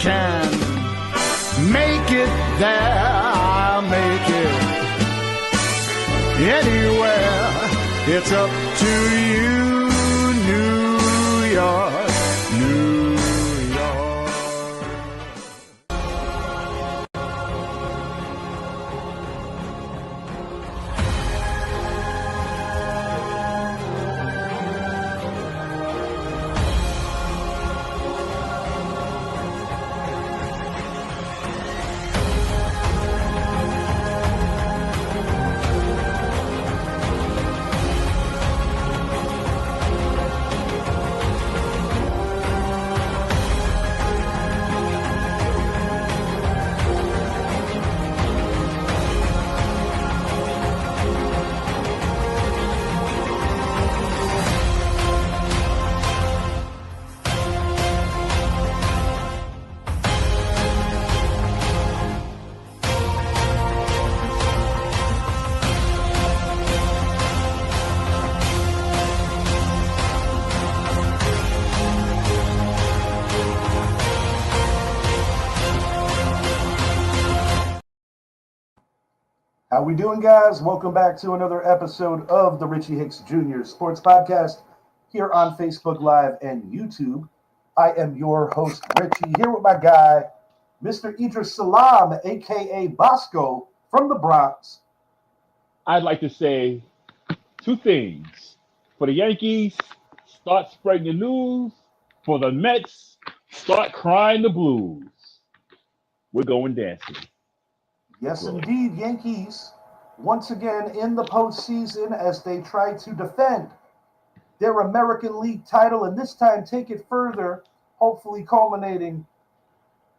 can make it there, I'll make it anywhere. It's up to you, New York, New York. How we doing, guys? Welcome back to another episode of the Richie Hicks Jr. Sports Podcast here on Facebook Live and YouTube. I am your host, Richie, here with my guy, Mr. Idris Salam, a.k.a. Bosco from the Bronx. I'd like to say two things. For the Yankees, start spreading the news. For the Mets, start crying the blues. We're going dancing. Yes, indeed, Yankees once again in the postseason as they try to defend their American League title and this time take it further, hopefully culminating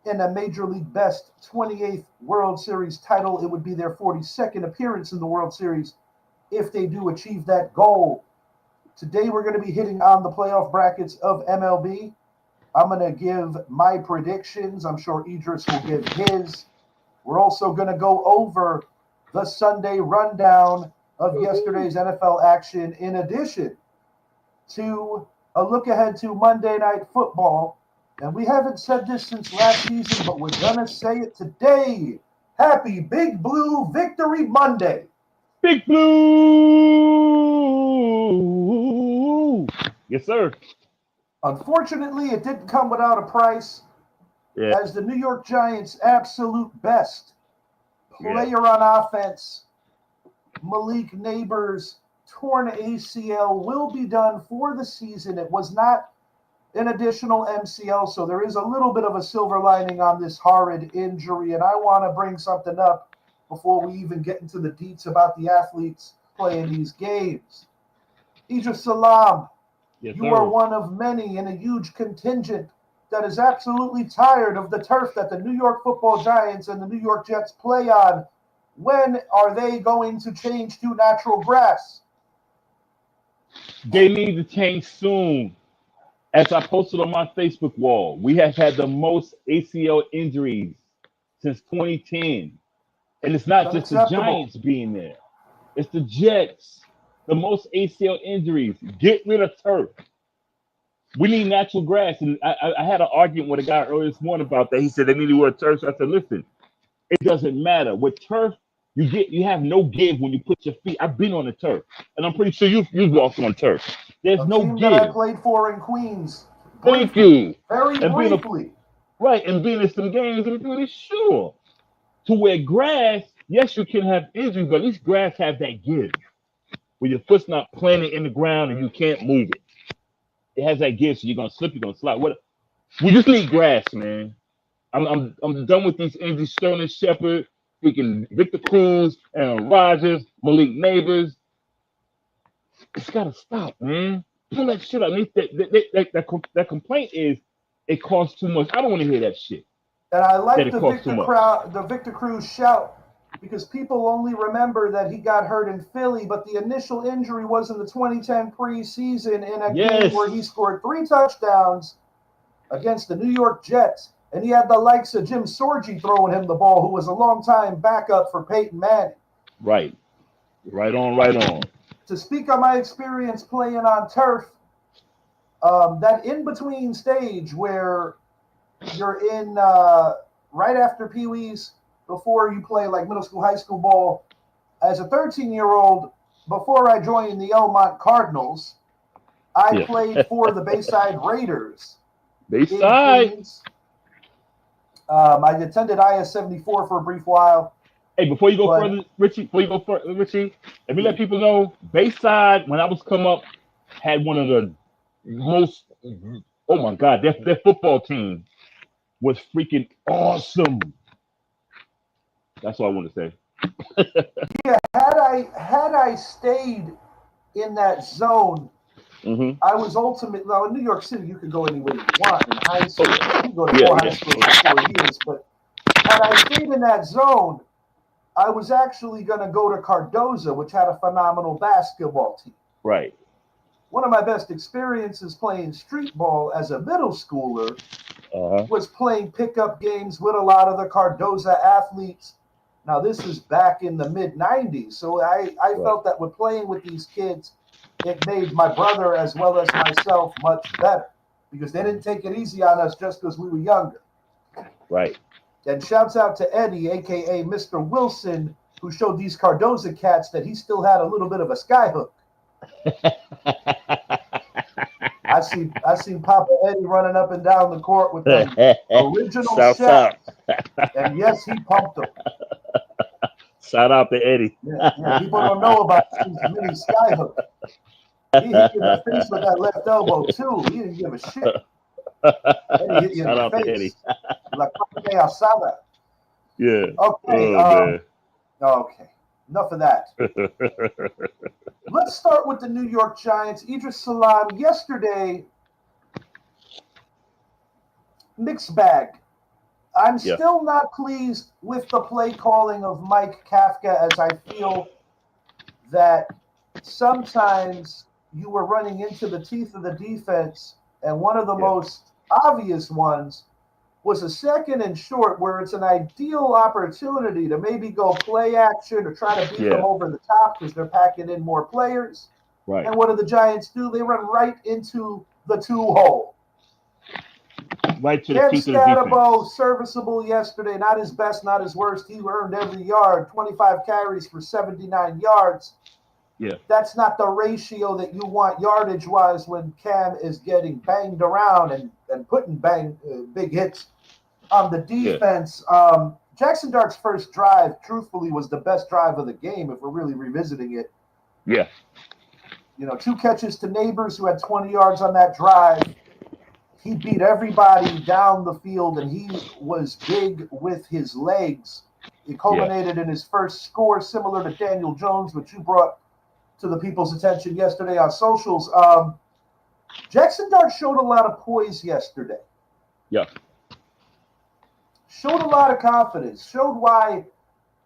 in a Major League Best 28th World Series title. It would be their 42nd appearance in the World Series if they do achieve that goal. Today we're going to be hitting on the playoff brackets of MLB. I'm going to give my predictions. I'm sure Idris will give his. We're also going to go over the Sunday rundown of yesterday's NFL action, in addition to a look ahead to Monday Night Football. And we haven't said this since last season, but we're going to say it today. Happy Big Blue Victory Monday. Big Blue! Yes, sir. Unfortunately, it didn't come without a price. Yeah. As the New York Giants' absolute best player on offense, Malik Neighbors' torn ACL will be done for the season. It was not an additional MCL, so there is a little bit of a silver lining on this horrid injury, and I want to bring something up before we even get into the deets about the athletes playing these games. Idris Salam, Yes, you are one of many in a huge contingent that is absolutely tired of the turf that the New York Football Giants and the New York Jets play on. When are they going to change to natural grass? They need to change soon. As I posted on my Facebook wall, we have had the most ACL injuries since 2010. And it's not just the Giants being there. It's the Jets. The most ACL injuries. Get rid of turf. We need natural grass. And I had an argument with a guy earlier this morning about that. He said they need to wear turf. So I said, listen, it doesn't matter. With turf, you have no give when you put your feet. I've been on the turf. And I'm pretty sure you've walked on turf. There's no team give. That I played for in Queens. Thank you. Very briefly. And being in some games, I'm pretty sure. To where grass, yes, you can have injuries, but at least grass has that give. Where your foot's not planted in the ground and you can't move it. It has that give, so you're gonna slip, you're gonna slide. We just need grass, man. I'm done with these injuries. Sterling Shepard, freaking Victor Cruz, Aaron Rodgers, Malik Neighbors. It's gotta stop, man. Pull that shit out. That complaint is it costs too much. I don't want to hear that shit. And I like the Victor Cruz shout, because people only remember that he got hurt in Philly, but the initial injury was in the 2010 preseason in a game where he scored 3 touchdowns against the New York Jets, and he had the likes of Jim Sorgi throwing him the ball, who was a longtime backup for Peyton Manning. Right on. To speak on my experience playing on turf, that in-between stage where you're in right after Pee Wee's, before you play like middle school, high school ball. As a 13-year-old, before I joined the Elmont Cardinals, I Yeah. played for the Bayside Raiders in Bayside. Queens. I attended IS 74 for a brief while, Hey, before you go but further, Richie, let me yeah, let people know Bayside, when I was come up, had one of the most, oh my God, their football team was freaking awesome. That's all I want to say. had I stayed in that zone, Mm-hmm. I was ultimately now in New York City. You could go anywhere you want in high Oh, school. You can go to yeah, four high yeah. schools in 4 years, but had I stayed in that zone, I was actually going to go to Cardozo, which had a phenomenal basketball team. Right. One of my best experiences playing street ball as a middle schooler Uh-huh. was playing pickup games with a lot of the Cardozo athletes. Now, this is back in the mid 90s. So I Right. felt that with playing with these kids, it made my brother as well as myself much better because they didn't take it easy on us just because we were younger. Right. And shouts out to Eddie, aka Mr. Wilson, who showed these Cardozo cats that he still had a little bit of a skyhook. I seen Papa Eddie running up and down the court with them original Shouts shot, out. and yes, he pumped them. Shout out to Eddie. Yeah, people don't know about his mini skyhook. He hit you in the face with that left elbow too. He didn't give a shit. Eddie hit you in Shout the out to Eddie. face. La carne asada. Yeah. Okay, Oh man. okay. Enough of that. Let's start with the New York Giants. Idris Salam yesterday, mixed bag. I'm Yeah. still not pleased with the play calling of Mike Kafka, as I feel that sometimes you were running into the teeth of the defense, and one of the Yeah. most obvious ones was a second and short where it's an ideal opportunity to maybe go play action or try to beat them Yeah. over the top because they're packing in more players. Right. And what do the Giants do? They run right into the two hole. Right to the Cam teeth of the defense. Scatterbo, serviceable yesterday. Not his best, not his worst. He earned every yard, 25 carries for 79 yards. Yeah. That's not the ratio that you want yardage-wise when Cam is getting banged around and putting big hits on the Yeah. defense. Jackson Dart's first drive, truthfully, was the best drive of the game if we're really revisiting it. Yeah. 2 catches to Neighbors, who had 20 yards on that drive. He beat everybody down the field, and he was big with his legs. It culminated in his first score, similar to Daniel Jones, which you brought to the people's attention yesterday on socials. Jackson Dart showed a lot of poise yesterday. Yeah. Showed a lot of confidence. Showed why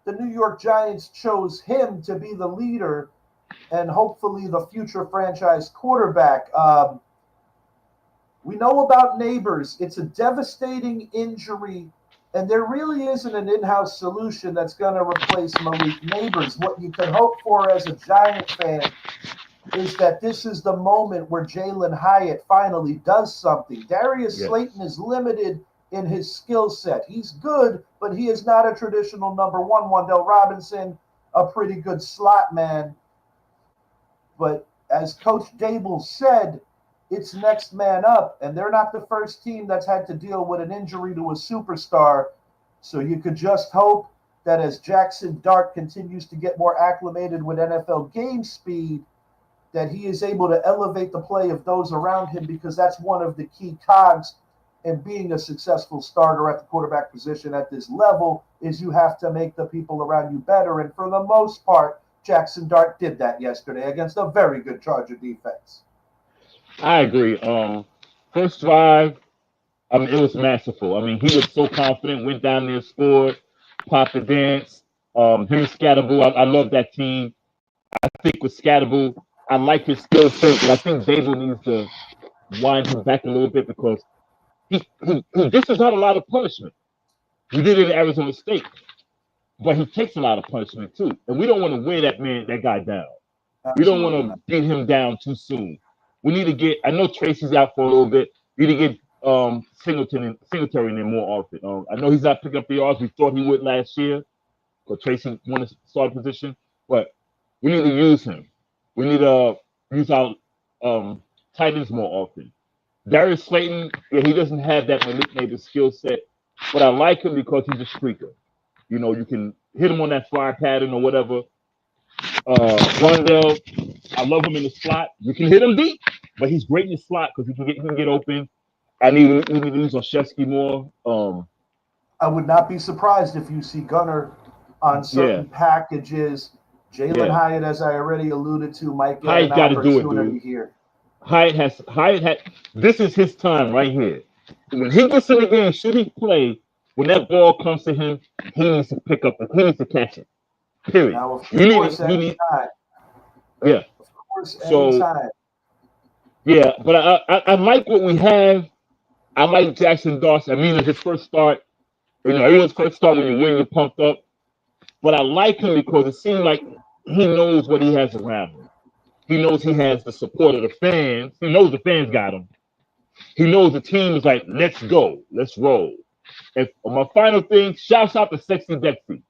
the New York Giants chose him to be the leader and hopefully the future franchise quarterback. We know about Neighbors. It's a devastating injury, and there really isn't an in-house solution that's going to replace Malik Neighbors. What you can hope for as a Giant fan is that this is the moment where Jalen Hyatt finally does something. Darius Slayton is limited in his skill set. He's good, but he is not a traditional number one. Wandell Robinson, a pretty good slot man. But as Coach Dable said, it's next man up, and they're not the first team that's had to deal with an injury to a superstar. So you could just hope that as Jackson Dart continues to get more acclimated with NFL game speed, that he is able to elevate the play of those around him, because that's one of the key cogs in being a successful starter at the quarterback position at this level, is you have to make the people around you better. And for the most part, Jackson Dart did that yesterday against a very good Charger defense. I agree. First drive, I mean, it was masterful. I mean, he was so confident, went down there, scored, popped the dance. Him and Scatterbo, I love that team. I think with Scatterbo, I like his skill set, but I think Dable needs to wind him back a little bit because this is not a lot of punishment. He did it at Arizona State, but he takes a lot of punishment too, and we don't want to wear that guy down. We don't want Absolutely to not. beat him down too soon. We need to get. I know Tracy's out for a little bit. We need to get Singletary in more often. I know he's not picking up the yards we thought he would last year, because Tracy won the starting position, but we need to use him. We need to use our tight ends more often. Darius Slayton, yeah, he doesn't have that Malik Neighbors skill set, but I like him because he's a streaker. You know, you can hit him on that fly pattern or whatever. Rondell, I love him in the slot. You can hit him deep, but he's great in the slot because he can get open. We need to use Olszewski more. I would not be surprised if you see Gunner on Yeah, certain packages. Jalen yeah. Hyatt, as I already alluded to, might get an Hyatt got to do it, opportunity dude. here. Hyatt had. This is his time right here. When he gets in the game, should he play? When that ball comes to him, he needs to pick up. He needs to catch it. Period. Now, of You need course, it. You need. anytime. Yeah. Of course, So anytime. yeah, but I like what we have. I like Jackson Dawson. I mean, his first start. You know, everyone's first start when you win, you're pumped up. But I like him because it seems like he knows what he has around him. He knows he has the support of the fans. He knows the fans got him. He knows the team is like, let's go, let's roll. And my final thing, shouts out to Sexy Dexy.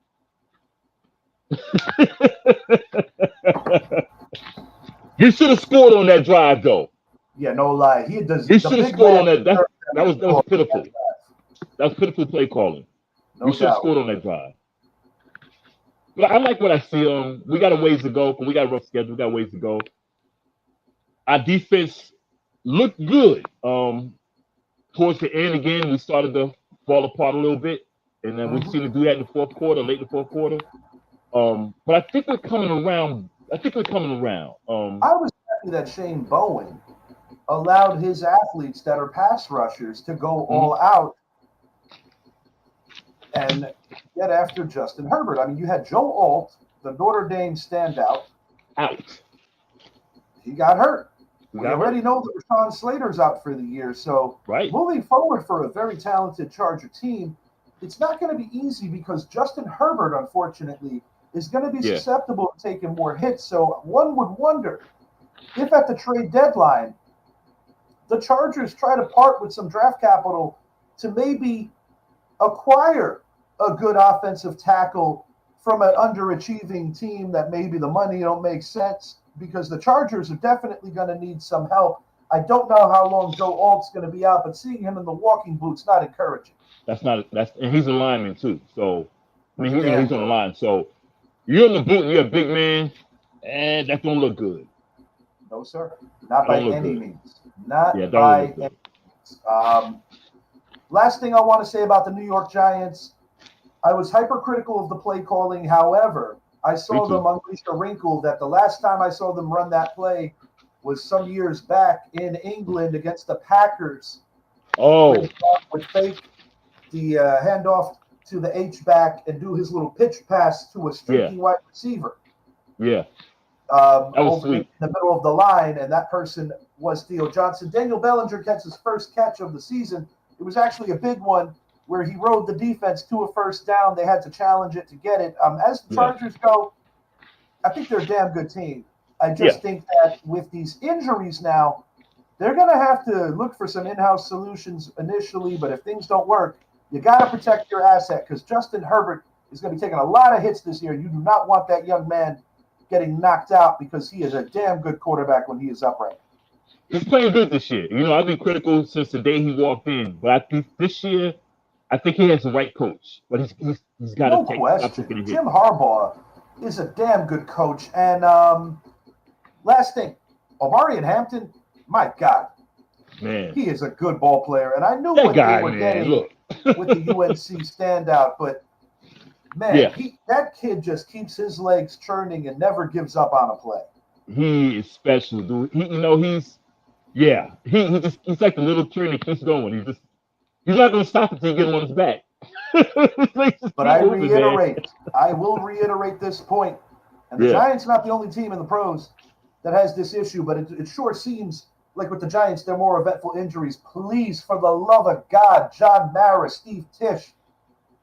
He should have scored on that drive, though. Yeah, no lie. He does. He The should have big scored man on that. That was deserves pitiful. That was pitiful play calling. We no should have doubt. scored on that drive. But I like what I see. We got a ways to go. We got a rough schedule. We got ways to go. Our defense looked good. Towards the end, again, we started to fall apart a little bit, and then we Mhm. seem to do that in the fourth quarter, late in the fourth quarter. But I think we're coming around. I was happy that Shane Bowen allowed his athletes that are pass rushers to go Mhm. all out and get after Justin Herbert. I mean, you had Joe Alt, the Notre Dame standout. Out. He got hurt. We We got hurt. already know that Rashawn Slater's out for the year. So Right. moving forward for a very talented Charger team, it's not going to be easy because Justin Herbert, unfortunately, is going to be Yeah. susceptible to taking more hits. So one would wonder if at the trade deadline, the Chargers try to part with some draft capital to maybe acquire a good offensive tackle from an underachieving team that maybe the money don't make sense because the Chargers are definitely going to need some help. I don't know how long Joe Alt's going to be out, but seeing him in the walking boots not encouraging. And he's a lineman too. So I mean, He's damn he's on the good. line. So you're in the boot and you're a big man, and that don't look good. No, sir. Not That by don't look any good. means. Not Yeah, that don't by look any good. means. Last thing I want to say about the New York Giants, I was hypercritical of the play calling. However, I Me saw them too. unleash a wrinkle that the last time I saw them run that play was some years back in England against the Packers, where Oh, he would fake the handoff to the H back and do his little pitch pass to a yeah, streaky wide receiver yeah. That was over in sweet. the middle of the line, and that person was Theo Johnson. Daniel Bellinger gets his first catch of the season. It was actually a big one where he rode the defense to a first down. They had to challenge it to get it. As the Yeah, Chargers go, I think they're a damn good team. I yeah. just think that with these injuries now, they're going to have to look for some in-house solutions initially, but if things don't work, you got to protect your asset because Justin Herbert is going to be taking a lot of hits this year. You do not want that young man getting knocked out because he is a damn good quarterback when he is upright. He's playing good this year. You know, I've been critical since the day he walked in, but I think this year, I think he has the right coach. But he's got to No stop question. taking a hit. Jim Harbaugh is a damn good coach. And last thing, Omarion Hampton, my God, Man, he is a good ball player. And I knew that what they guy, were man. getting Look. with the UNC standout, but man, Yeah, that kid just keeps his legs churning and never gives up on a play. he is special, dude. He's like the little train that keeps going. He's not gonna stop until you get him on his back. Just But keep moving, man. I will reiterate this point, and the Yeah, Giants are not the only team in the pros that has this issue, but it sure seems like with the Giants, they're more eventful injuries. Please, for the love of God, John Mara, Steve Tisch,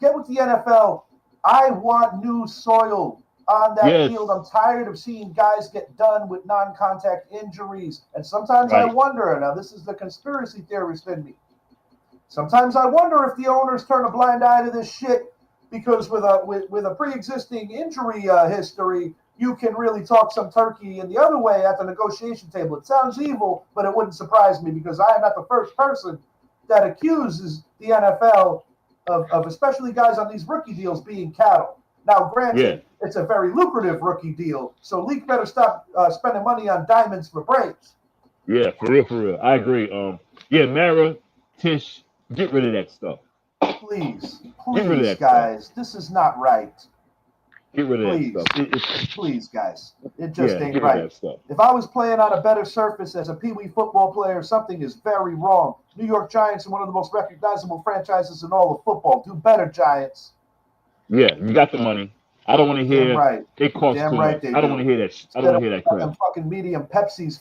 get with the NFL. I want new soil on that yes, field. I'm tired of seeing guys get done with non-contact injuries. And sometimes I right. wonder, now this is the conspiracy theorist in me, Sometimes I wonder if the owners turn a blind eye to this shit because with a pre-existing injury history, you can really talk some turkey in the other way at the negotiation table. It sounds evil, but it wouldn't surprise me because I am not the first person that accuses the NFL of especially guys on these rookie deals being cattle. Now, granted, it's a very lucrative rookie deal, so Leak better stop spending money on diamonds for braids. Yeah, for real, for real. I agree. Mara, Tish, get rid of that stuff. Please, Get rid of please, that guys, stuff. This is not right. Get rid of Please, that stuff. please, guys, it just ain't get rid right. of that stuff. If I was playing on a better surface as a Pee-wee football player, something is very wrong. New York Giants are one of the most recognizable franchises in all of football. Do better, Giants. Yeah, you got the money. I don't want to hear right. it costs Damn too right much. they I don't do. want to hear that. I don't want to hear that crap. Them fucking medium Pepsis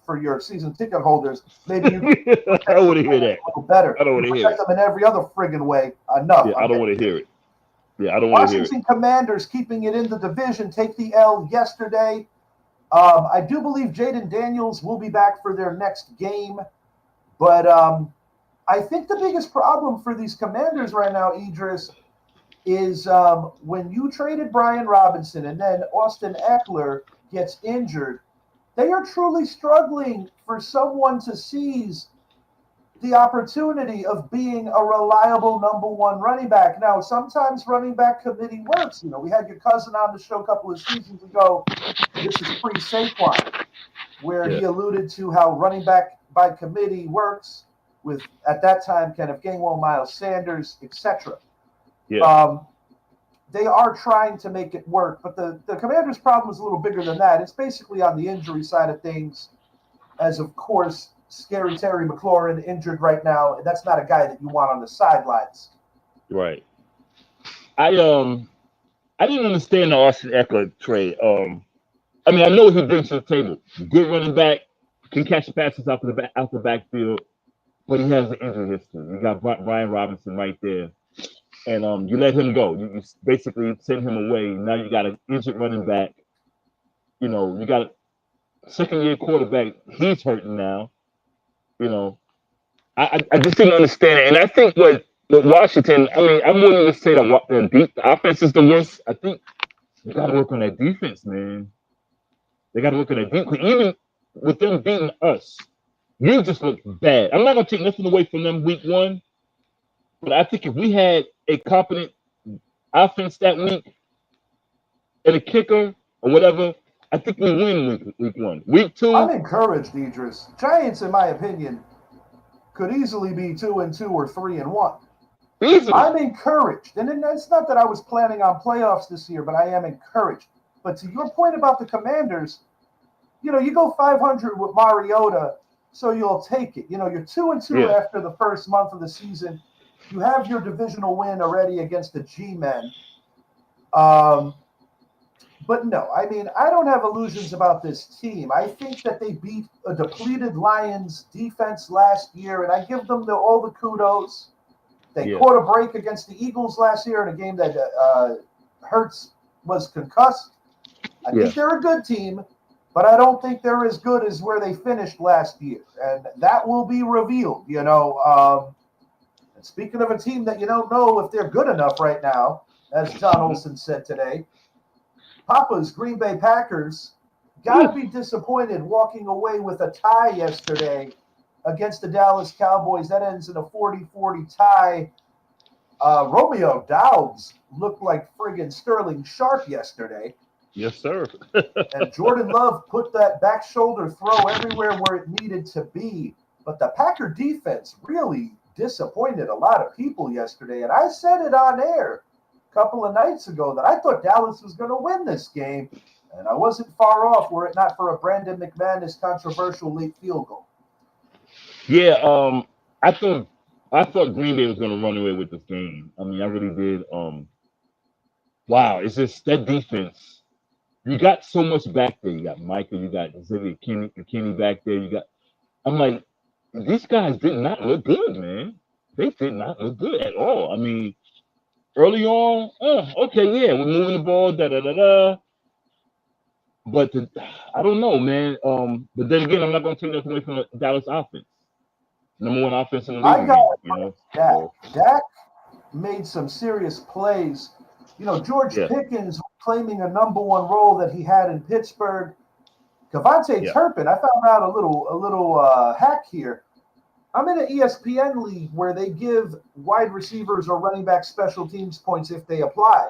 for your season ticket holders. Maybe you I don't want to hear that. A little better. I don't want to hear it. Them in every other friggin' way. Enough. Yeah, I don't want to hear it. Yeah, I don't want to hear it. Washington Commanders keeping it in the division take the L yesterday. I do believe Jaden Daniels will be back for their next game, but I think the biggest problem for these Commanders right now, Idris, is when you traded Brian Robinson and then Austin Eckler gets injured, they are truly struggling for someone to seize the opportunity of being a reliable number one running back. Now, sometimes running back committee works. You know, we had your cousin on the show a couple of seasons ago. This is pre-Saquon, where he alluded to how running back by committee works with, at that time, Kenneth Gainwell, Miles Sanders, etc. Yeah. They are trying to make it work, but the Commanders' problem is a little bigger than that. It's basically on the injury side of things, as of course, scary Terry McLaurin injured right now, and that's not a guy that you want on the sidelines. Right. I didn't understand the Austin Eckler trade. I mean, I know what he brings to the table. Good running back, can catch passes out the backfield, but he has an injury history. You got Brian Robinson right there, and you let him go. You basically send him away. Now you got an injured running back. You know, you got a second-year quarterback. He's hurting now. You know, I just didn't understand it, and I think what Washington. I mean, I wouldn't even say the offense is the worst. I think you got to work on that defense, man. They got to work on that defense. Even with them beating us, you just look bad. I'm not gonna take nothing away from them week one, but I think if we had a competent offense that week and a kicker or whatever, I think we win week one. Week two, I'm encouraged, Idris. Giants, in my opinion, could easily be 2-2 or 3-1. easily. I'm encouraged, and it's not that I was planning on playoffs this year, but I am encouraged. But to your point about the Commanders, you know, you go 500 with Mariota, so you'll take it. You know, you're 2-2 after the first month of the season. You have your divisional win already against the G-Men. But no, I mean, I don't have illusions about this team. I think that they beat a depleted Lions defense last year, and I give them all the kudos. They caught a break against the Eagles last year in a game that Hurts was concussed. I think they're a good team, but I don't think they're as good as where they finished last year, and that will be revealed, you know. And speaking of a team that you don't know if they're good enough right now, as John Olsen said today, Papa's Green Bay Packers got to be disappointed walking away with a tie yesterday against the Dallas Cowboys. That ends in a 40-40 tie. Romeo Doubs looked like friggin' Sterling Sharp yesterday. Yes, sir. And Jordan Love put that back shoulder throw everywhere where it needed to be. But the Packer defense really disappointed a lot of people yesterday. And I said it on air a couple of nights ago that I thought Dallas was going to win this game. And I wasn't far off were it not for a Brandon McManus controversial late field goal. Yeah, I thought Green Bay was going to run away with this game. I mean, I really did. Wow, it's just that defense. You got so much back there. You got Micah, you got Xavier Kenny back there. I'm like, these guys did not look good, man. They did not look good at all. I mean, early on, okay, yeah, we're moving the ball, da-da-da-da. But I don't know, man. But then again, I'm not going to take nothing away from the Dallas offense. Number one offense in the I league got again, you know. Dak. So, Dak made some serious plays. You know, George yeah, Pickens claiming a number one role that he had in Pittsburgh. Devontae yeah, Turpin, I found out a little hack here. I'm in an ESPN league where they give wide receivers or running back special teams points if they apply.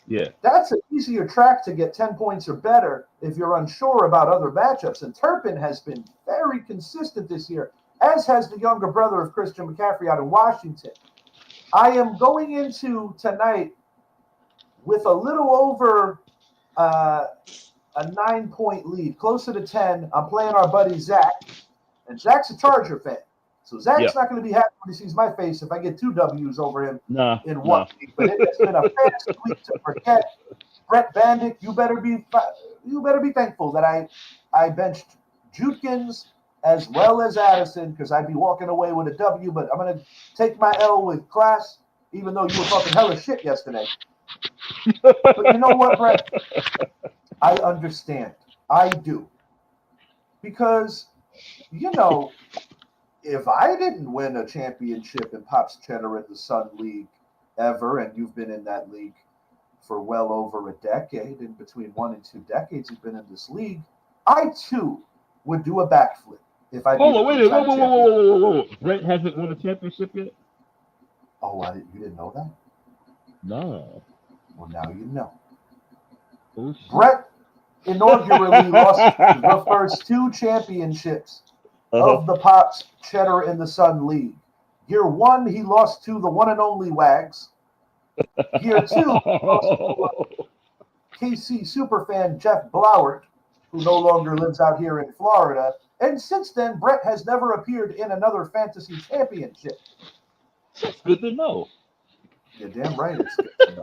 yeah. That's an easier track to get 10 points or better if you're unsure about other matchups. And Turpin has been very consistent this year, as has the younger brother of Christian McCaffrey out in Washington. I am going into tonight with a little over a 9-point lead, closer to 10. I'm playing our buddy Zach, and Zach's a Charger fan. So Zach's not going to be happy when he sees my face if I get 2 W's over him in one week. But it's been a fast week to forget. Brett Bandick, you better be thankful that I benched Judkins as well as Addison, because I'd be walking away with a W. But I'm going to take my L with class, even though you were talking hella shit yesterday. But you know what, Brett? I understand. I do. Because, you know, if I didn't win a championship in Pops Cheddar in the Sun League ever, and you've been in that league for well over a decade, in between 1 and 2 decades you've been in this league, I too would do a backflip if I Hold on, wait a minute. whoa. Brett hasn't won a championship yet? Oh, you didn't know that? No. Well, now you know. Oh, shit. Brett inaugurally lost the first 2 championships of the Pops Cheddar in the Sun League. Year 1, he lost to the one and only Wags. Year 2, he lost to KC superfan Jeff Blowert, who no longer lives out here in Florida. And since then, Brett has never appeared in another fantasy championship. That's good to know. You're damn right it's good to know.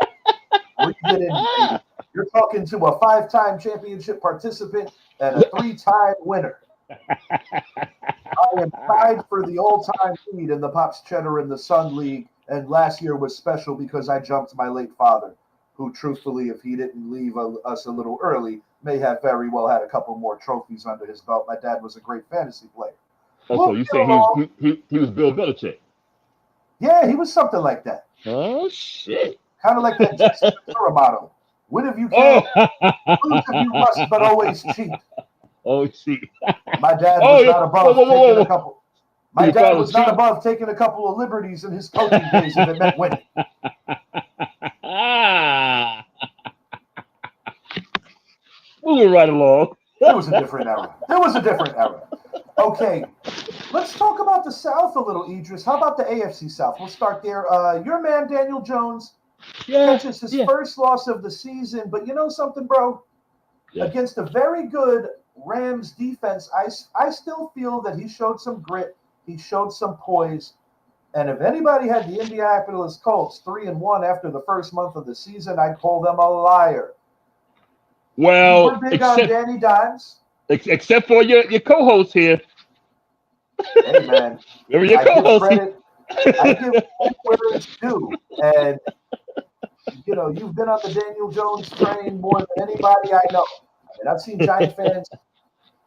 What you get in, baby? You're talking to a 5-time championship participant and a 3-time winner. I am tied for the all-time lead in the Pops Cheddar in the Sun League, and last year was special because I jumped my late father, who truthfully, if he didn't leave us a little early, may have very well had a couple more trophies under his belt. My dad was a great fantasy player. So you say he was Bill Belichick? Yeah, he was something like that. Oh, shit. Kind of like that Jason Ventura motto. Win if you can, lose if you must, but always cheat. Oh, cheat. My dad was not above taking a couple. My dad was not cheat. above taking a couple of liberties in his coaching days if it meant winning. Moving right along. There was a different era. Okay, let's talk about the South a little, Idris. How about the AFC South? We'll start there. Your man, Daniel Jones, catches his first loss of the season. But you know something, bro? Yeah. Against a very good Rams defense, I still feel that he showed some grit. He showed some poise. And if anybody had the Indianapolis Colts 3-1 after the first month of the season, I'd call them a liar. Well, you were big on Danny Dimes. Except for your co-host here. Hey, man. Remember your co-host I give where it's due. And, you know, you've been on the Daniel Jones train more than anybody I know. And I've seen Giant fans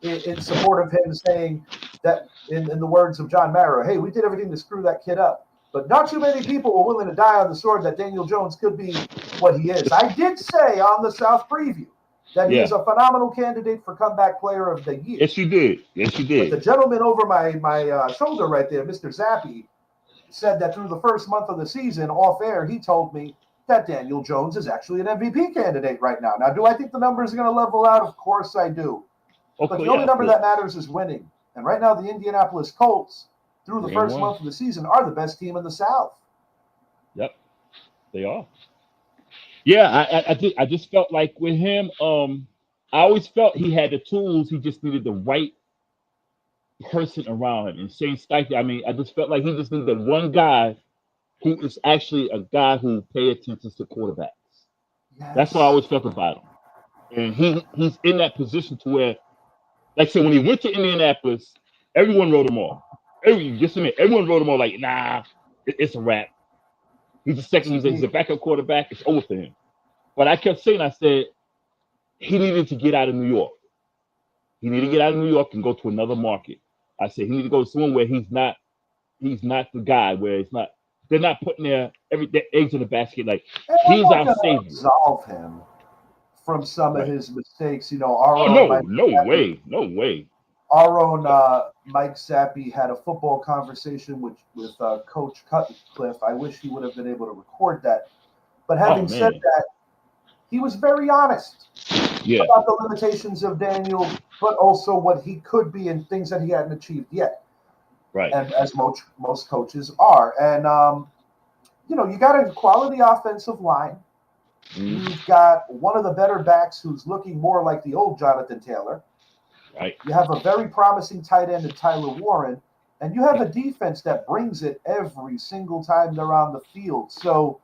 in support of him saying that, in the words of John Mara, hey, we did everything to screw that kid up. But not too many people were willing to die on the sword that Daniel Jones could be what he is. I did say on the South preview that he is a phenomenal candidate for comeback player of the year. Yes, you did. But the gentleman over my shoulder right there, Mr. Zappi, said that through the first month of the season, off air, he told me that Daniel Jones is actually an MVP candidate right now. Now, do I think the numbers are going to level out? Of course I do. But the only number that matters is winning. And right now, the Indianapolis Colts, through the first month of the season, are the best team in the South. Yep, they are. Yeah, I just felt like with him, I always felt he had the tools. He just needed the right person around him. And Shane Steichen, I mean, I just felt like he just needed one guy who is actually a guy who pays attention to quarterbacks. Yes. That's what I always felt about him. And he's in that position to where, like I said, when he went to Indianapolis, everyone wrote him off. Everyone wrote him off like, nah, it's a wrap. He's a second. He's a backup quarterback. It's over for him. But I kept saying, I said, he needed to get out of New York. He needed to get out of New York and go to another market. I said, he needed to go somewhere where he's not he's not the guy where it's not. They're not putting their eggs in the basket. Like And I'm he's not our going to savior. absolve him from some of Right. his mistakes. Our Oh own no, Mike no Zappi, way, no way. our own Mike Zappi had a football conversation with Coach Cutcliffe. I wish he would have been able to record that. But Oh having said man, that, he was very honest yeah, about the limitations of Daniel, but also what he could be and things that he hadn't achieved yet. right. And as most coaches are. And, you got a quality offensive line. Mm, You've got one of the better backs who's looking more like the old Jonathan Taylor. right. You have a very promising tight end in Tyler Warren. And you have a defense that brings it every single time they're on the field. So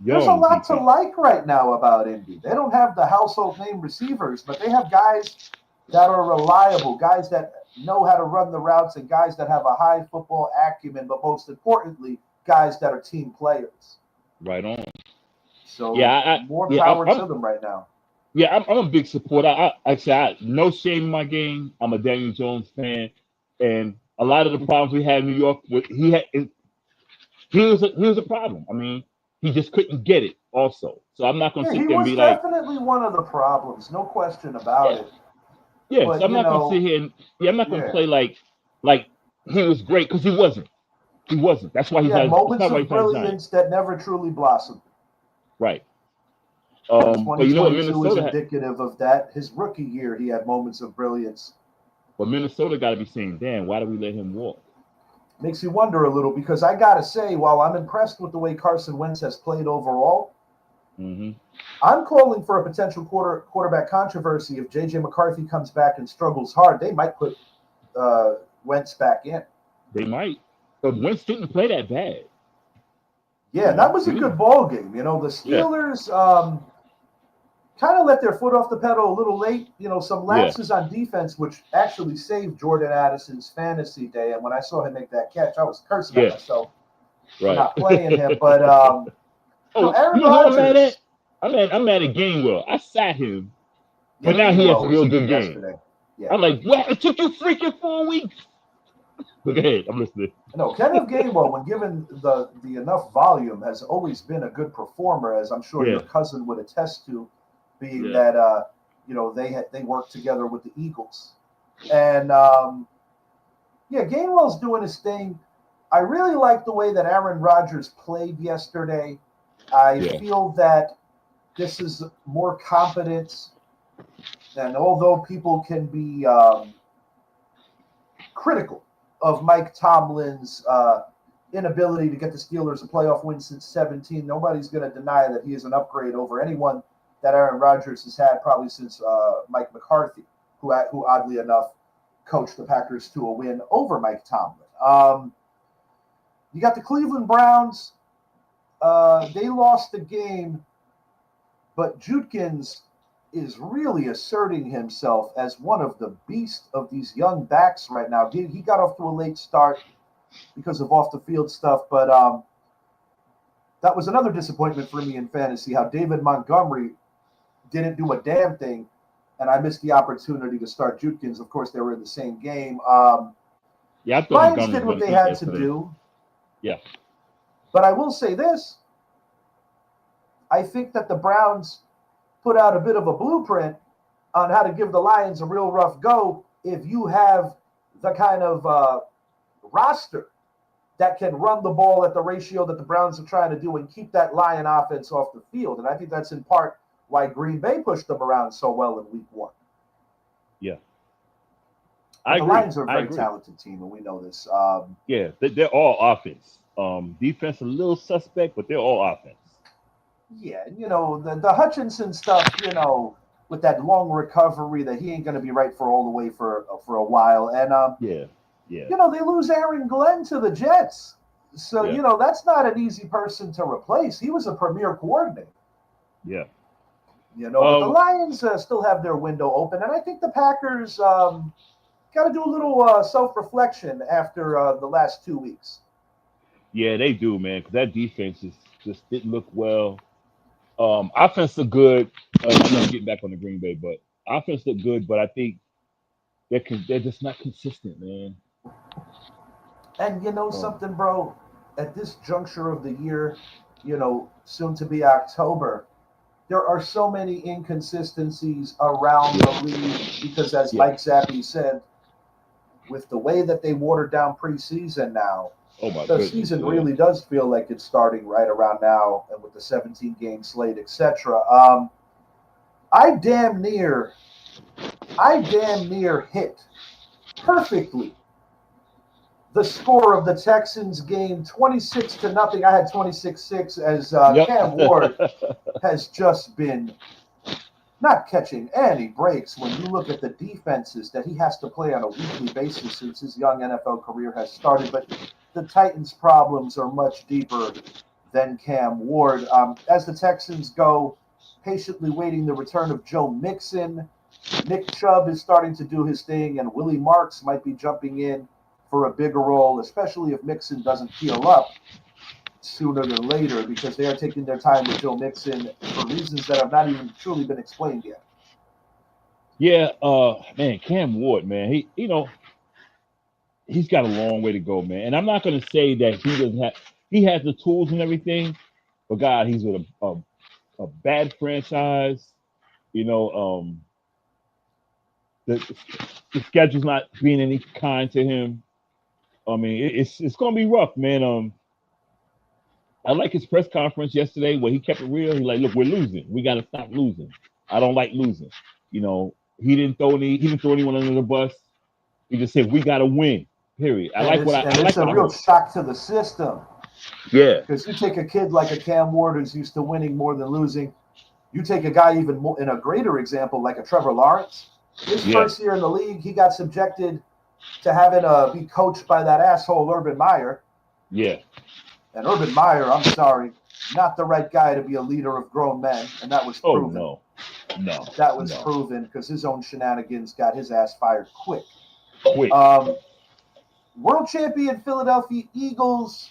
there's a Young lot to defense. like right now about Indy. They don't have the household name receivers, but they have guys that are reliable, guys that know how to run the routes, and guys that have a high football acumen, but most importantly, guys that are team players. Right on. Yeah, So more yeah, power to them right now. I'm a big supporter. No shame in my game. I'm a Daniel Jones fan, and a lot of the problems we had in New York, he was a problem. I mean, he just couldn't get it. Also, so I'm not gonna Yeah, he sit there and was be like, definitely one of the problems, no question about yeah, it. yeah. So But I'm not gonna sit here and I'm not gonna yeah, play like he was great because he wasn't. He wasn't. That's why he he's had not. It's moments not why of he's not a Giant. brilliance that never truly blossomed. Right. And But you know what 2022 is indicative of that. His rookie year, he had moments of brilliance. But Minnesota got to be saying, damn, why do we let him walk? Makes you wonder a little because I got to say, while I'm impressed with the way Carson Wentz has played overall, Hmm. I'm calling for a potential quarterback controversy. If J.J. McCarthy comes back and struggles hard, they might put Wentz back in. They might. But Wentz didn't play that bad. Yeah, that was a He good ball game. The yeah, Steelers kind of let their foot off the pedal a little late. Some yeah, lapses on defense, which actually saved Jordan Addison's fantasy day. And when I saw him make that catch, I was cursing at yeah, myself for right. not playing him. But Oh, Aaron you know who I'm mad at? Rodgers. I'm mad at Gainwell. I sat him, Yeah, but now he has Gainwell a was real good good game. yesterday. Yeah. I'm like, what? It took you freaking 4 weeks. But go ahead, I'm listening. No, Kenneth Gainwell, when given the enough volume, has always been a good performer, as I'm sure your Yeah, cousin would attest to, being yeah, that they worked together with the Eagles, and yeah, Gainwell's doing his thing. I really like the way that Aaron Rodgers played yesterday. I yeah, feel that this is more competence, and although people can be critical of Mike Tomlin's inability to get the Steelers a playoff win since 17. Nobody's going to deny that he is an upgrade over anyone that Aaron Rodgers has had probably since Mike McCarthy, who oddly enough coached the Packers to a win over Mike Tomlin. You got the Cleveland Browns. They lost the game, but Judkins is really asserting himself as one of the beasts of these young backs right now. He got off to a late start because of off the field stuff, but that was another disappointment for me in fantasy. How David Montgomery didn't do a damn thing, and I missed the opportunity to start Judkins. Of course, they were in the same game. yeah. I thought Lions Montgomery was did what going they to eat had to yesterday. do, Yeah, but I will say this: I think that the Browns put out a bit of a blueprint on how to give the Lions a real rough go if you have the kind of roster that can run the ball at the ratio that the Browns are trying to do and keep that Lion offense off the field. And I think that's in part why Green Bay pushed them around so well in week one. yeah. But I the agree. Lions are a I very agree. talented team, and we know this. Yeah, they're all offense. Defense a little suspect, but they're all offense. Yeah, the Hutchinson stuff, with that long recovery that he ain't going to be right for all the way for a while. And, Yeah, yeah, they lose Aaron Glenn to the Jets. So, yeah, that's not an easy person to replace. He was a premier coordinator. yeah. But the Lions still have their window open. And I think the Packers got to do a little self-reflection after the last 2 weeks. Yeah, they do, man. Because that defense just didn't look well. Offense look good. I'm not getting back on the Green Bay, but offense look good. But I think they're just not consistent, man. And you know Oh, something, bro? At this juncture of the year, soon to be October, there are so many inconsistencies around the yeah, league because, as yeah. Mike Zappi said, with the way that they watered down preseason now, Oh my the goodness, season yeah. really does feel like it's starting right around now, and with the 17 game slate, etc. I damn near, I damn near hit perfectly the score of the Texans game, 26-0. I had 26-6 as Yep. Cam Ward has just been not catching any breaks when you look at the defenses that he has to play on a weekly basis since his young NFL career has started. But the Titans' problems are much deeper than Cam Ward. As the Texans go, patiently waiting the return of Joe Mixon, Nick Chubb is starting to do his thing, and Willie Marks might be jumping in for a bigger role, especially if Mixon doesn't heal up sooner than later, because they are taking their time with Joe Mixon for reasons that have not even truly been explained yet. Yeah, man, Cam Ward, man, he's got a long way to go, man. And I'm not gonna say that he has the tools and everything, but God, he's with a bad franchise. You know, the the schedule's not being any kind to him. I mean, it's gonna be rough, man. I like his press conference yesterday where he kept it real. He's like, "Look, we're losing. We got to stop losing. I don't like losing." You know, he didn't throw anyone under the bus. He just said, "We got to win." Period. And it's I and it's like a what I real heard. shock to the system Yeah, because you take a kid like a Cam Ward who's used to winning more than losing. You take a guy even more in a greater example like a Trevor Lawrence. His yeah, first year in the league, he got subjected to having to be coached by that asshole Urban Meyer. yeah. And Urban Meyer, I'm sorry, not the right guy to be a leader of grown men, and that was Oh proven. no, no, That was no. proven because his own shenanigans got his ass fired quick. Quick. Um, World champion Philadelphia Eagles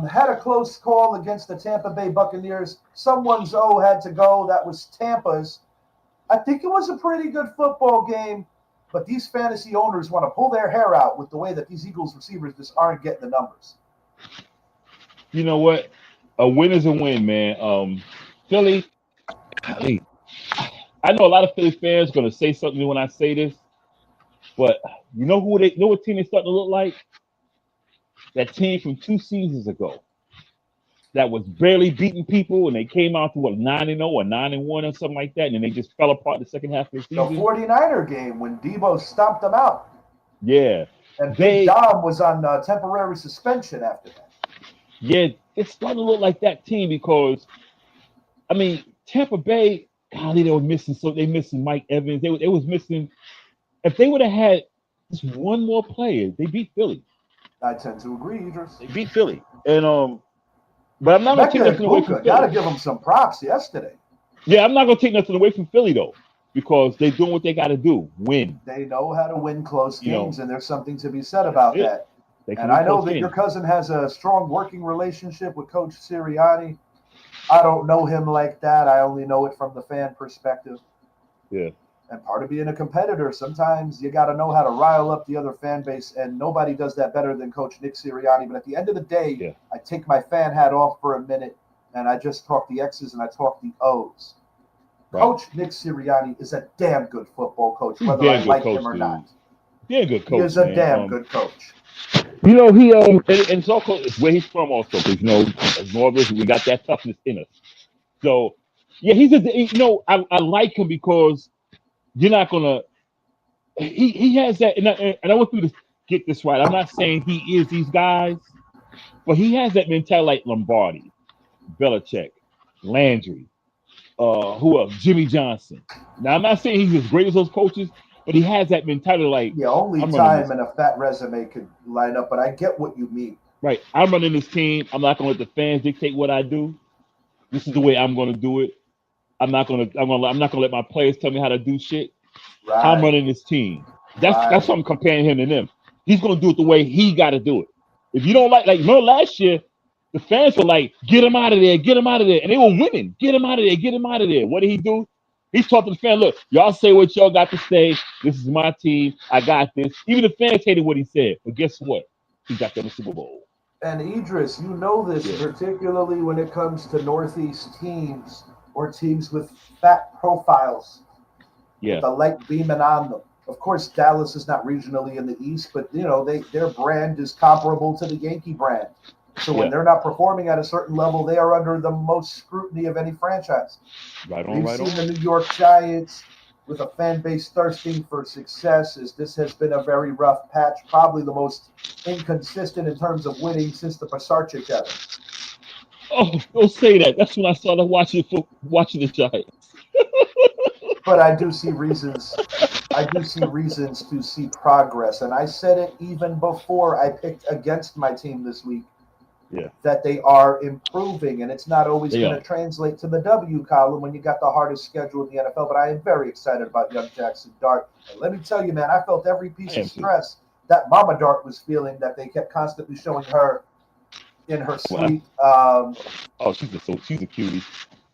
had a close call against the Tampa Bay Buccaneers. Someone's O had to go. That was Tampa's. I think it was a pretty good football game, but these fantasy owners want to pull their hair out with the way that these Eagles receivers just aren't getting the numbers. You know what? A win is a win, man. Philly. Golly, I know a lot of Philly fans gonna say something when I say this, but you know what team they starting to look like? That team from 2 seasons ago that was barely beating people, and they came out to what 9-0 or 9-1 or something like that, and then they just fell apart the second half of the The season. 49er game when Debo stomped them out, Yeah, and Big they Dom was on temporary suspension after that. yeah, it's starting to look like that team because I mean Tampa Bay, golly, they missing Mike Evans. They was missing. If they would have had just one more player, they beat Philly. I tend to agree, Idris. They beat Philly, and but I'm not gonna take Mecca nothing away from Egbuka, got to Philly. give him some props yesterday. Yeah, I'm not gonna take nothing away from Philly though, because they're doing what they got to do, win. They know how to win close You know, games, and there's something to be said that's about it. that. They can And win I know close that your games. cousin has a strong working relationship with Coach Sirianni. I don't know him like that. I only know it from the fan perspective. Yeah, And part of being a competitor, sometimes you got to know how to rile up the other fan base, and nobody does that better than Coach Nick Sirianni. But at the end of the day, yeah, I take my fan hat off for a minute, and I just talk the X's and I talk the O's. right. Coach Nick Sirianni is a damn good football coach, He's a whether I damn good like coach, him or dude. not. Damn good He coach, is a man. damn good coach. And it's also it's where he's from also, because as Northerners, we got that toughness in us. So yeah, I like him because you're not gonna. He has that, and I want you to get this right. I'm not saying he is these guys, but he has that mentality like Lombardi, Belichick, Landry, who else? Jimmy Johnson. Now I'm not saying he's as great as those coaches, but he has that mentality like Yeah, only I'm running time this and a fat resume could line up, but I get what you mean. right. I'm running this team. I'm not gonna let the fans dictate what I do. This is the way I'm gonna do it. I'm not gonna let my players tell me how to do shit. I'm Right, running this team. That's right. what I'm comparing him to them. He's gonna do it the way he got to do it. If you don't like remember last year, the fans were like, "Get him out of there, get him out of there," and they were winning. Get him out of there, get him out of there. What did he do? He's talking to the fan. Look, y'all say what y'all got to say. This is my team. I got this. Even the fans hated what he said, but guess what? He got them a Super Bowl. And Idris, you know this, Yeah. particularly when it comes to Northeast teams or teams with fat profiles with Yeah. the light beaming on them. Of course, Dallas is not regionally in the East, but their brand is comparable to the Yankee brand. So when Yeah. they're not performing at a certain level, they are under the most scrutiny of any franchise. Right on, We've right seen on. the New York Giants with a fan base thirsting for success, as this has been a very rough patch, probably the most inconsistent in terms of winning since the Pasarchik era. Oh, don't say that. That's when I started watching the Giants. But I do see reasons. I do see reasons to see progress, and I said it even before I picked against my team this week Yeah, that they are improving, and it's not always they going are. to translate to the W column when you got the hardest schedule in the NFL. But I am very excited about young Jackson Dart, and let me tell you, man, I felt every I piece of am too. stress that Mama Dart was feeling that they kept constantly showing her in her Well, suite. oh, she's a cutie.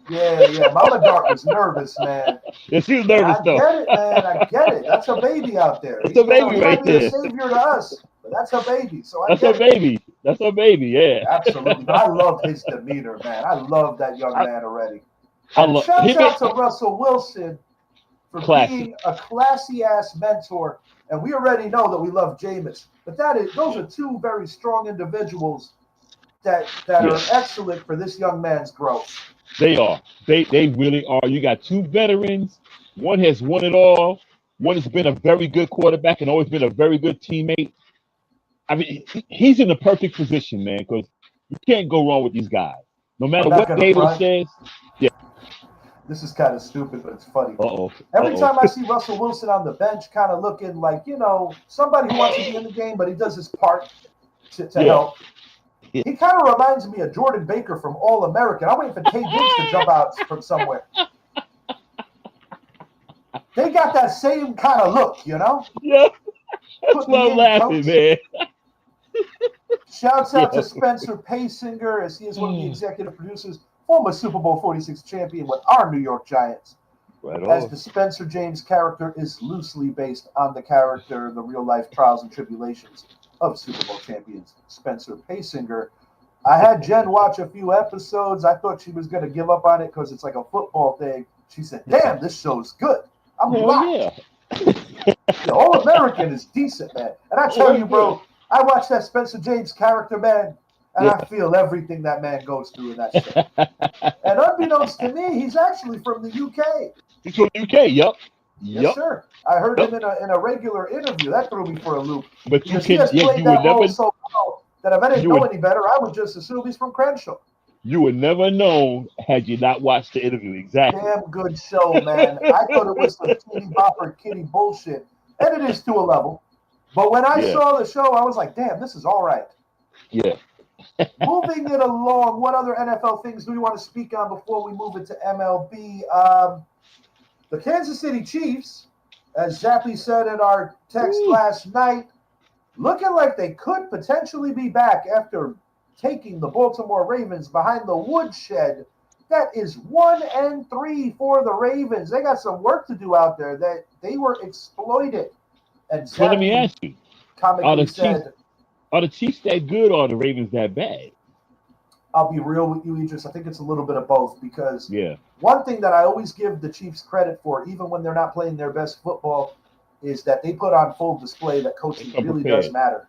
Yeah, Mama Dart was nervous, man. Yeah, she was And nervous I though. get it, man. I get it. That's a baby out there. That's a baby He right might be a there. savior to us, but that's a baby. So I That's her get it. baby. That's her baby. Yeah. Absolutely. But I love his demeanor, man. I love that young I, man already. I And love shouts him. out to Russell Wilson for Classy. being a classy ass mentor. And we already know that we love Jameis. But those Yeah. are two very strong individuals that are Yeah. excellent for this young man's growth. They are. They really are. You got two veterans. One has won it all. One has been a very good quarterback and always been a very good teammate. I mean, he's in the perfect position, man, because you can't go wrong with these guys. No I'm matter not what gonna Gable front. says. Yeah. This is kind of stupid, but it's funny. Uh oh. Uh Every oh. time I see Russell Wilson on the bench, kind of looking like, somebody who wants to be in the game, but he does his part to Yeah. help. He kind of reminds me of Jordan Baker from All American. I'm waiting for Tay Diggs to jump out from somewhere. They got that same kind of look, Yeah. That's Put why me I'm in, laughing, coach. man. Shouts Yeah. out to Spencer Paysinger, as he is one of the executive producers, former Super Bowl 46 champion with our New York Giants. Right As on. the Spencer James character is loosely based on the character, the real life trials and tribulations of Super Bowl champions Spencer Paysinger. I had Jen watch a few episodes. I thought she was going to give up on it because it's like a football thing. She said, "Damn, this show's good. I'm Hell locked." yeah. The All American is decent, man. And I Oh, tell you, that's good. bro, I watch that Spencer James character, man, and Yeah. I feel everything that man goes through in that show. And unbeknownst to me, he's actually from the UK. He's from the UK. Yup. Yes, Yup. sir. I heard Yup. him in a regular interview. That threw me for a loop But you because he can, has yeah, played that role so well that if I didn't you know would, any better, I would just assume he's from Crenshaw. you would never know had you not watched the interview. Exactly. Damn good show, man. I thought it was some teeny bopper kitty bullshit, and it is to a level. But when I Yeah. saw the show, I was like, damn, this is all right. Yeah. Moving it along, what other NFL things do we want to speak on before we move into MLB? The Kansas City Chiefs, as Zappy said in our text Ooh. last night, looking like they could potentially be back after taking the Baltimore Ravens behind the woodshed. That is 1-3 for the Ravens. They got some work to do out there. That they were exploited. And So let me Zappy ask you: comically said, Are the Chiefs that good, or are the Ravens that bad? I'll be real with you, Idris. I think it's a little bit of both because Yeah. one thing that I always give the Chiefs credit for, even when they're not playing their best football, is that they put on full display that coaching They come really prepared. does matter.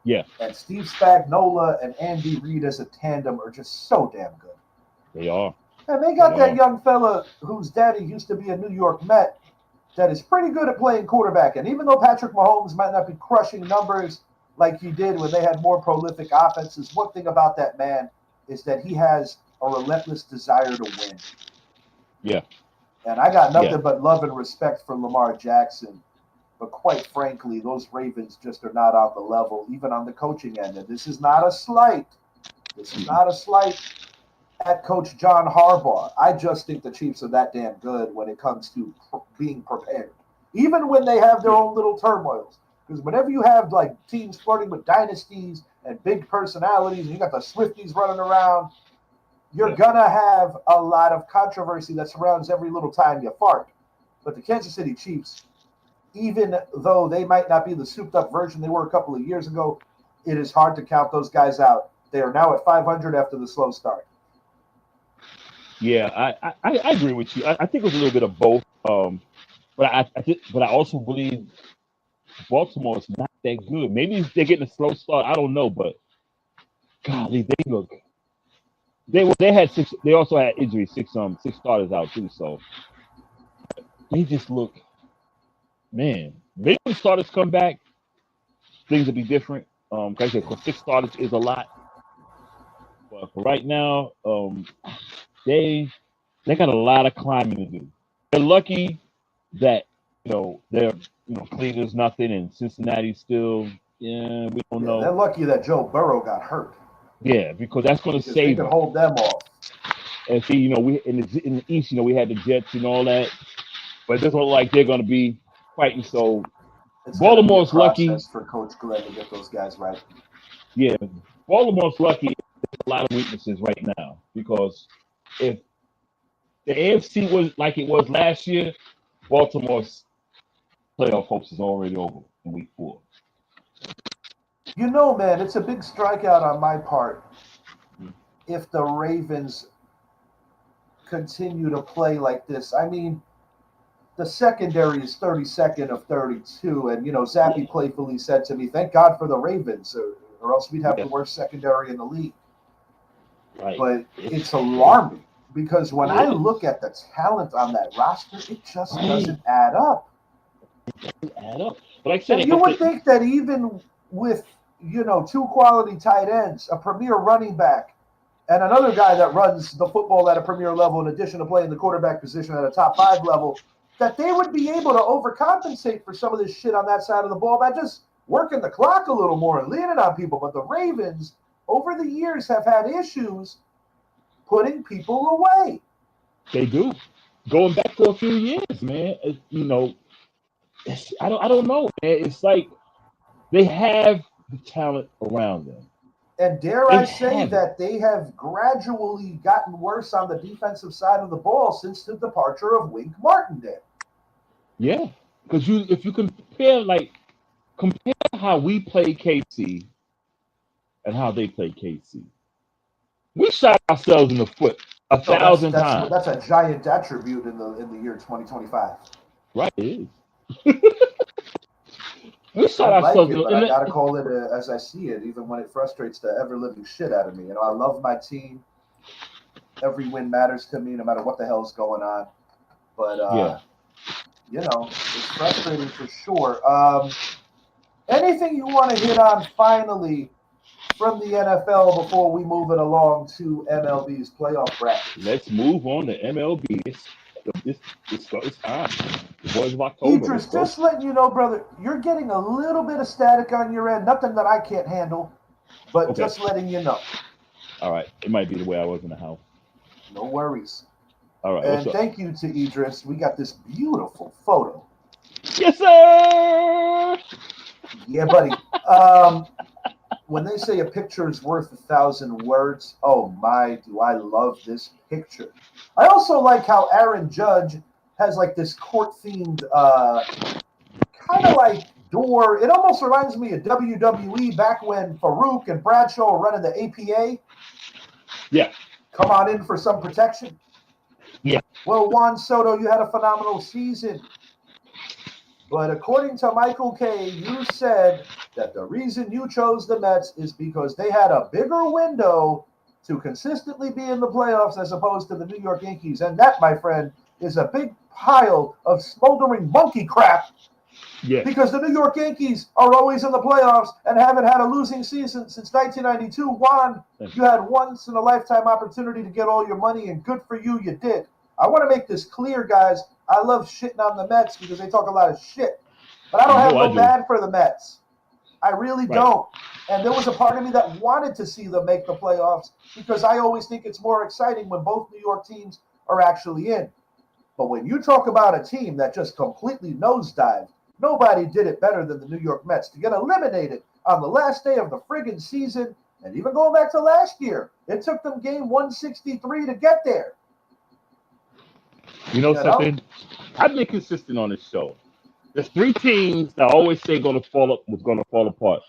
Yeah. And Steve Spagnuolo and Andy Reid as a tandem are just so damn good. They are. And they got They that are. young fella whose daddy used to be a New York Met that is pretty good at playing quarterback. And even though Patrick Mahomes might not be crushing numbers like he did when they had more prolific offenses, one thing about that man is that he has a relentless desire to win. Yeah. And I got nothing Yeah. but love and respect for Lamar Jackson. But quite frankly, those Ravens just are not on the level, even on the coaching end. And this is not a slight. This is not a slight at Coach John Harbaugh. I just think the Chiefs are that damn good when it comes to being prepared, even when they have their own little turmoils. Because whenever you have like teams flirting with dynasties and big personalities, and you got the Swifties running around, you're gonna have a lot of controversy that surrounds every little time you fart. But the Kansas City Chiefs, even though they might not be the souped-up version they were a couple of years ago, it is hard to count those guys out. They are now at 500 after the slow start. Yeah, I agree with you. I think it was a little bit of both. But I also believe Baltimore is not that good. Maybe they're getting a slow start. I don't know, but golly, they look. They had six. They also had injuries. Six starters out too. So they just look. Man, maybe when starters come back, things will be different. Because six starters is a lot. But for right now, they they got a lot of climbing to do. They're lucky that they're Cleveland's nothing and Cincinnati's still we don't Yeah, they're know. lucky that Joe Burrow got hurt Yeah, because that's going to because they save could them. hold them off. And see, we in the East, we had the Jets and all that, but it doesn't look like they're going to be fighting. So It's going to be a Baltimore's lucky. process for Coach Glenn to get those guys right. Yeah, Baltimore's lucky. There's a lot of weaknesses right now because if the AFC was like it was last year, Baltimore's playoff hopes is already over in week 4. You know, man, it's a big strikeout on my part if the Ravens continue to play like this. I mean, the secondary is 32nd of 32, and Zappy playfully said to me, "Thank God for the Ravens, or else we'd have Yeah, the worst secondary in the league." right. But It's it's alarming because when I it is. look at the talent on that roster, it just Right. doesn't add up. Add up. But like I said, And you would think that even with, two quality tight ends, a premier running back, and another guy that runs the football at a premier level, in addition to playing the quarterback position at a top 5 level, that they would be able to overcompensate for some of this shit on that side of the ball by just working the clock a little more and leaning on people. But the Ravens, over the years, have had issues putting people away. they do. Going back for a few years, man. I don't know, man. It's like they have the talent around them. And dare They I say have it. that they have gradually gotten worse on the defensive side of the ball since the departure of Wink Martindale. Yeah. Because if you compare how we play KC and how they play KC, we shot ourselves in the foot a No, that's thousand that's times. that's a giant attribute in the year 2025. Right, it is. We I shot like ourselves it, but in I the gotta call it as I see it, even when it frustrates the ever living shit out of me. I love my team. Every win matters to me, no matter what the hell's going on. But yeah. it's frustrating for sure. Anything you want to hit on finally from the NFL before we move it along to MLB's playoff brackets? Let's move on to MLB. It's time. The boys of October. Let's Idris, go. just letting you know, brother, you're getting a little bit of static on your end. Nothing that I can't handle, but Okay. just letting you know. All right. It might be the way I was in the house. No worries. All right. What's And up? thank you to Idris. We got this beautiful photo. Yes, sir. Yeah, buddy. When they say a picture is worth 1,000 words, oh my, do I love this picture. I also like how Aaron Judge has like this court-themed kind of like door. It almost reminds me of WWE back when Farouk and Bradshaw were running the APA. Yeah. Come on in for some protection. Yeah. Well, Juan Soto, you had a phenomenal season. But according to Michael Kay, you said that the reason you chose the Mets is because they had a bigger window to consistently be in the playoffs as opposed to the New York Yankees. And that, my friend, is a big pile of smoldering monkey crap Yeah. because the New York Yankees are always in the playoffs and haven't had a losing season since 1992. Juan, you had once in a lifetime opportunity to get all your money, and good for you, you did. I want to make this clear, guys. I love shitting on the Mets because they talk a lot of shit. But I don't have I no do. bad for the Mets. I really Right. don't. And there was a part of me that wanted to see them make the playoffs because I always think it's more exciting when both New York teams are actually in. But when you talk about a team that just completely nosedived, nobody did it better than the New York Mets to get eliminated on the last day of the friggin' season. And even going back to last year, it took them game 163 to get there. You know something? I've been consistent on this show. There's 3 teams that I always say was going to fall apart.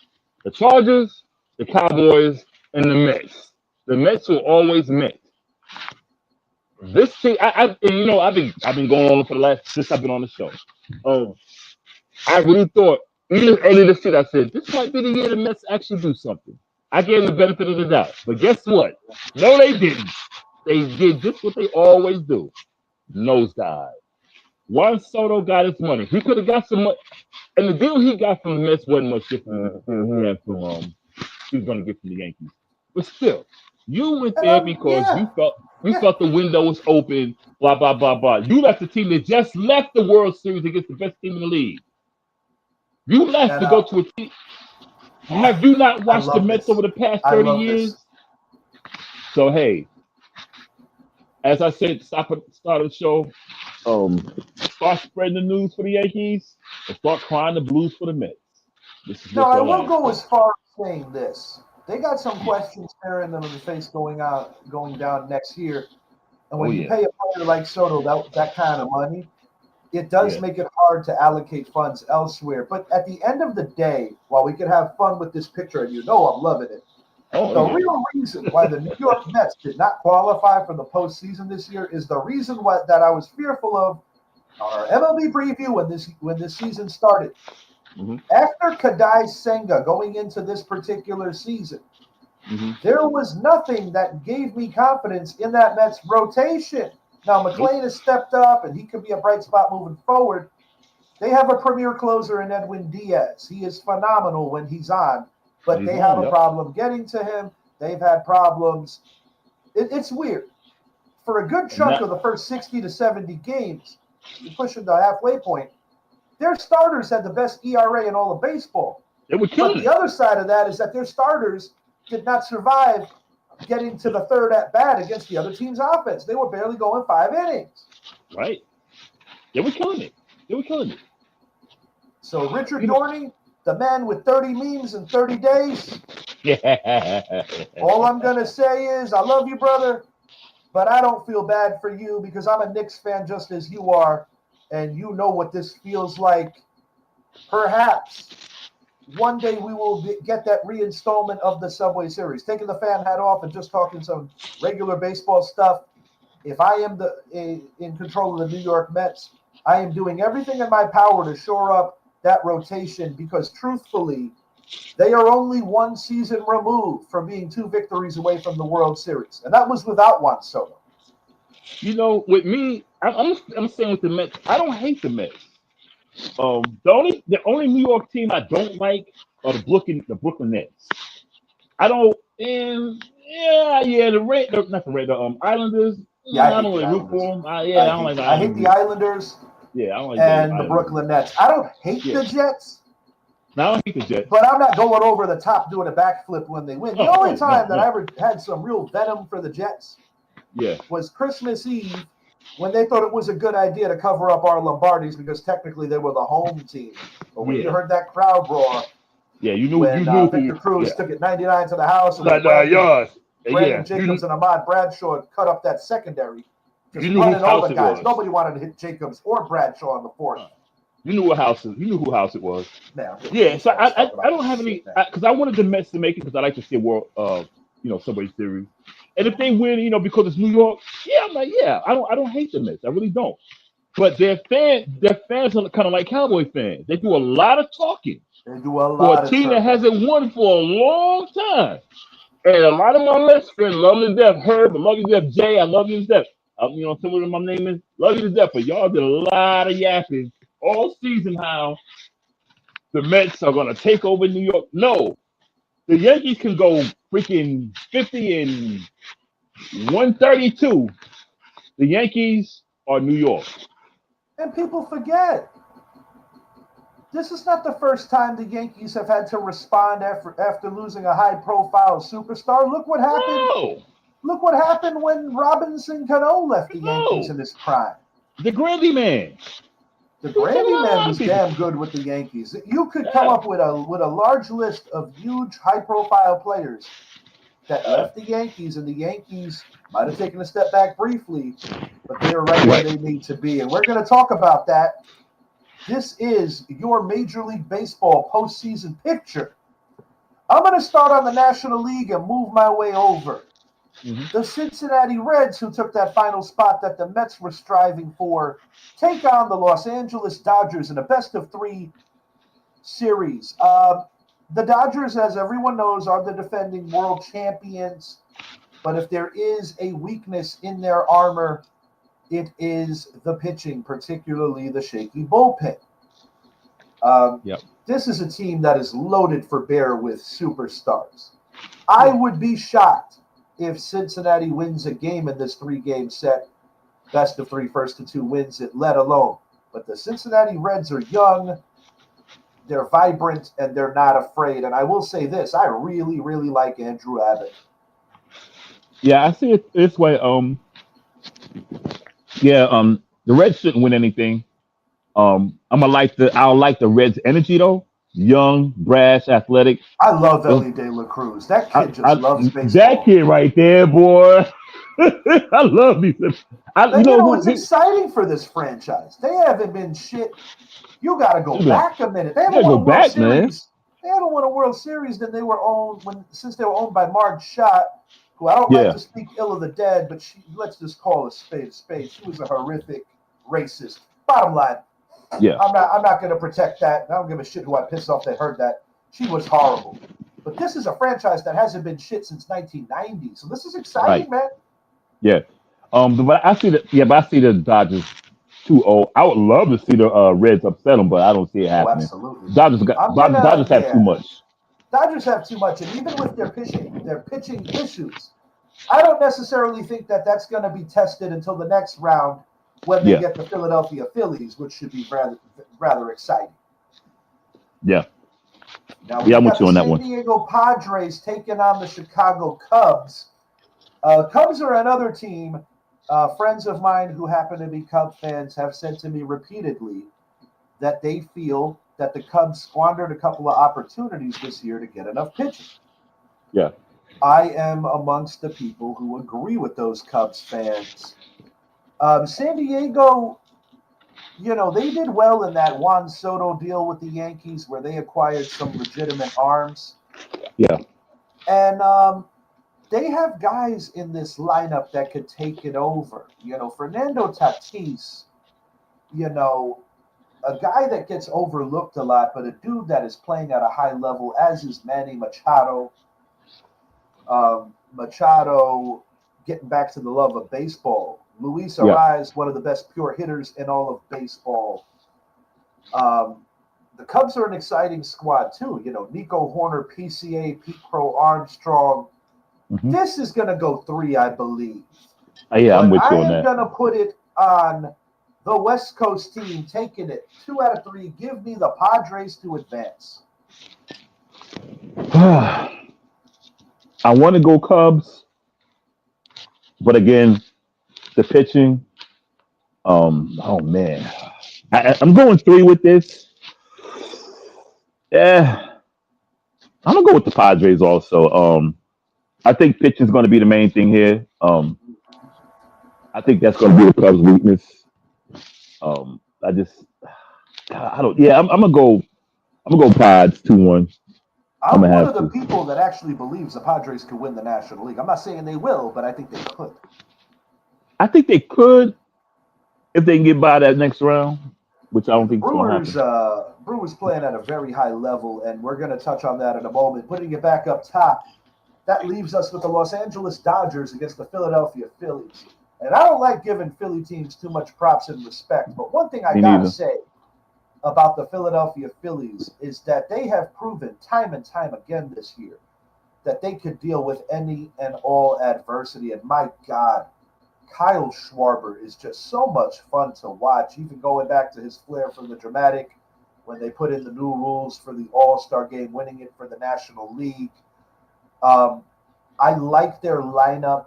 The Chargers, the Cowboys, and the Mets. The Mets will always Mets. This team, I've been going on for the last since I've been on the show. I really thought even early this year, I said this might be the year the Mets actually do something. I gave them the benefit of the doubt, but guess what? No, they didn't. They did just what they always do: nosedive. Juan Soto got his money. He could have got some money, and the deal he got from the Mets wasn't much different than the deal he had from he was going to get from the Yankees. But still, you went there because Yeah. you felt the window was open. Blah blah blah blah. You left the team that just left the World Series against the best team in the league. You left to go to a team. Have you not I watched the love Mets this. over the past I 30 love years? this. So hey, as I said, stop at the start of the show. Start spreading the news for the Yankees and start crying the blues for the Mets. This is No, what I y'all will ask go for. as far as saying this. They got some questions staring them in the face going down next year. And when Oh you yeah, pay a player like Soto that kind of money, it does yeah. make it hard to allocate funds elsewhere. But at the end of the day, while we can have fun with this picture, and I'm loving it, the Oh yeah. real reason why the New York Mets did not qualify for the postseason this year is the reason that I was fearful of on our MLB preview when this season started. Mm-hmm. After Kadai Senga going into this particular season, Mm-hmm. there was nothing that gave me confidence in that Mets rotation. Now, McClain has stepped up, and he could be a bright spot moving forward. They have a premier closer in Edwin Diaz. He is phenomenal when he's on, but He's they on, have a yep. problem getting to him. They've had problems. It's weird. For a good And chunk that, of the first 60 to 70 games, you're pushing the halfway point, their starters had the best ERA in all of baseball. they were But killing the it. other side of that is that their starters did not survive getting to the third at bat against the other team's offense. They were barely going 5 innings. Right? They were killing it. They were killing it. So Richard You know, Dorney, the man with 30 memes in 30 days, yeah. all I'm going to say is I love you, brother, but I don't feel bad for you because I'm a Knicks fan just as you are, and you know what this feels like. Perhaps one day we will get that reinstallment of the Subway Series. Taking the fan hat off and just talking some regular baseball stuff. If I am in control of the New York Mets, I am doing everything in my power to shore up that rotation because truthfully, they are only one season removed from being 2 victories away from the World Series. And that was without Juan Soto. With me, I'm saying with the Mets, I don't hate the Mets. The only New York team I don't like are the Brooklyn Nets. I don't, and yeah, not the Red, the Islanders. Yeah, I I hate don't the really root Islanders. for them. I don't like the I hate the Islanders. Islanders Yeah, I don't like the and the Islanders. Brooklyn Nets. I don't hate Yeah, the Jets, now I don't hate the Jets. but I'm not going over the top doing a backflip when they win. The Oh, only time that I no. ever had some real venom for the Jets Yeah, was Christmas Eve when they thought it was a good idea to cover up our Lombardis because technically they were the home team. But when you yeah, heard that crowd roar yeah. You when knew who. Victor Cruz Yeah, took it 99 to the house and when like yards. Brandon Yeah, Jacobs and Ahmad Bradshaw cut up that secondary, you just knew whose running house over it guys. was. Nobody wanted to hit Jacobs or Bradshaw in the fourth. You knew what house. You knew who house it was. Man, Yeah, so I about don't have this any shit, man. because I wanted the Mets to make it because I like to see a world Subway Series, and if they win, because it's New York, yeah, I'm like I don't hate the Mets, I really don't. But their fans are kind of like Cowboy fans. They do a lot of talking They do a for a lot of team that turtle. hasn't won for a long time, and a lot of my Mets friends love me to death. Herb, I love you to death. Jay, I love you to death. Some of them my name is love you to death, but y'all did a lot of yapping all season how the Mets are going to take over New York. No, the Yankees can go freaking 50 and 132. The Yankees are New York. And people forget. This is not the first time the Yankees have had to respond after losing a high-profile superstar. Look what happened. No, Look what happened when Robinson Cano left the Yankees no. in his prime. The Grandy Man. The He was taking Grandy a Man lot of was people. damn good with the Yankees. You could come Yeah, up with a large list of huge, high-profile players that yeah. left the Yankees, and the Yankees might have taken a step back briefly, but they are right where Right. they need to be. And we're going to talk about that. This is your Major League Baseball postseason picture I'm going to start on the National League and move my way over. The Cincinnati Reds, who took that final spot that the Mets were striving for, take on the Los Angeles Dodgers in a best-of-3 series. The Dodgers, as everyone knows, are the defending world champions. But if there is a weakness in their armor, it is the pitching, particularly the shaky bullpen. This is a team that is loaded for bear with superstars. I would be shocked if Cincinnati wins a game in this 3-game set, best of 3, first to 2 wins it, let alone. But the Cincinnati Reds are young, they're vibrant, and they're not afraid. And I will say this, I really, really like Andrew Abbott. Yeah, I see it this way. The Reds shouldn't win anything. I'll like the Reds' energy though. Young, brash, athletic. I love Ellie De La Cruz. That kid just loves that baseball. kid right there, boy. I love these. It's exciting for this franchise. They haven't been shit. You got to go back a minute. They haven't won a World Series. Man. They haven't won a World Series since they were owned by Marge Schott, who I don't like to speak ill of the dead, but let's just call a spade a spade. She was a horrific racist. Bottom line. Yeah. I'm not going to protect that. I don't give a shit who I pissed off that heard that. She was horrible. But this is a franchise that hasn't been shit since 1990. So this is exciting, man. Yeah. But I see the Dodgers too old. I would love to see the Reds upset them, but I don't see it happening. Absolutely. Dodgers have too much. Dodgers have too much, and even with their pitching issues, I don't necessarily think that that's going to be tested until the next round when they get the Philadelphia Phillies, which should be rather exciting. Yeah. Now we got the San Diego Padres taking on the Chicago Cubs. Cubs are another team. Friends of mine who happen to be Cub fans have said to me repeatedly that they feel that the Cubs squandered a couple of opportunities this year to get enough pitching. Yeah. I am amongst the people who agree with those Cubs fans. San Diego, they did well in that Juan Soto deal with the Yankees where they acquired some legitimate arms. Yeah. And they have guys in this lineup that could take it over. Fernando Tatis, a guy that gets overlooked a lot, but a dude that is playing at a high level, as is Manny Machado. Machado getting back to the love of baseball. Luis Arraez, one of the best pure hitters in all of baseball. The Cubs are an exciting squad, too. Nico Horner, PCA, Pete Crow Armstrong. Mm-hmm. This is going to go 3, I believe. I'm with you on that. I am going to put it on the West Coast team taking it 2 out of 3. Give me the Padres to advance. I want to go Cubs, but again, the pitching. Oh man, I'm going 3 with this. Yeah, I'm gonna go with the Padres also. I think pitching is going to be the main thing here. I think that's going to be the Cubs' weakness. I'm gonna go Pods 2-1. I'm one of the people that actually believes the Padres could win the National League. I'm not saying they will, but I think they could. I think they could if they can get by that next round, which I don't think Brewers playing at a very high level, and we're going to touch on that in a moment. Putting it back up top, that leaves us with the Los Angeles Dodgers against the Philadelphia Phillies. And I don't like giving Philly teams too much props and respect, but one thing I got to say about the Philadelphia Phillies is that they have proven time and time again this year that they could deal with any and all adversity. And my God, Kyle Schwarber is just so much fun to watch, even going back to his flair for the dramatic when they put in the new rules for the All-Star game, winning it for the National League. I like their lineup.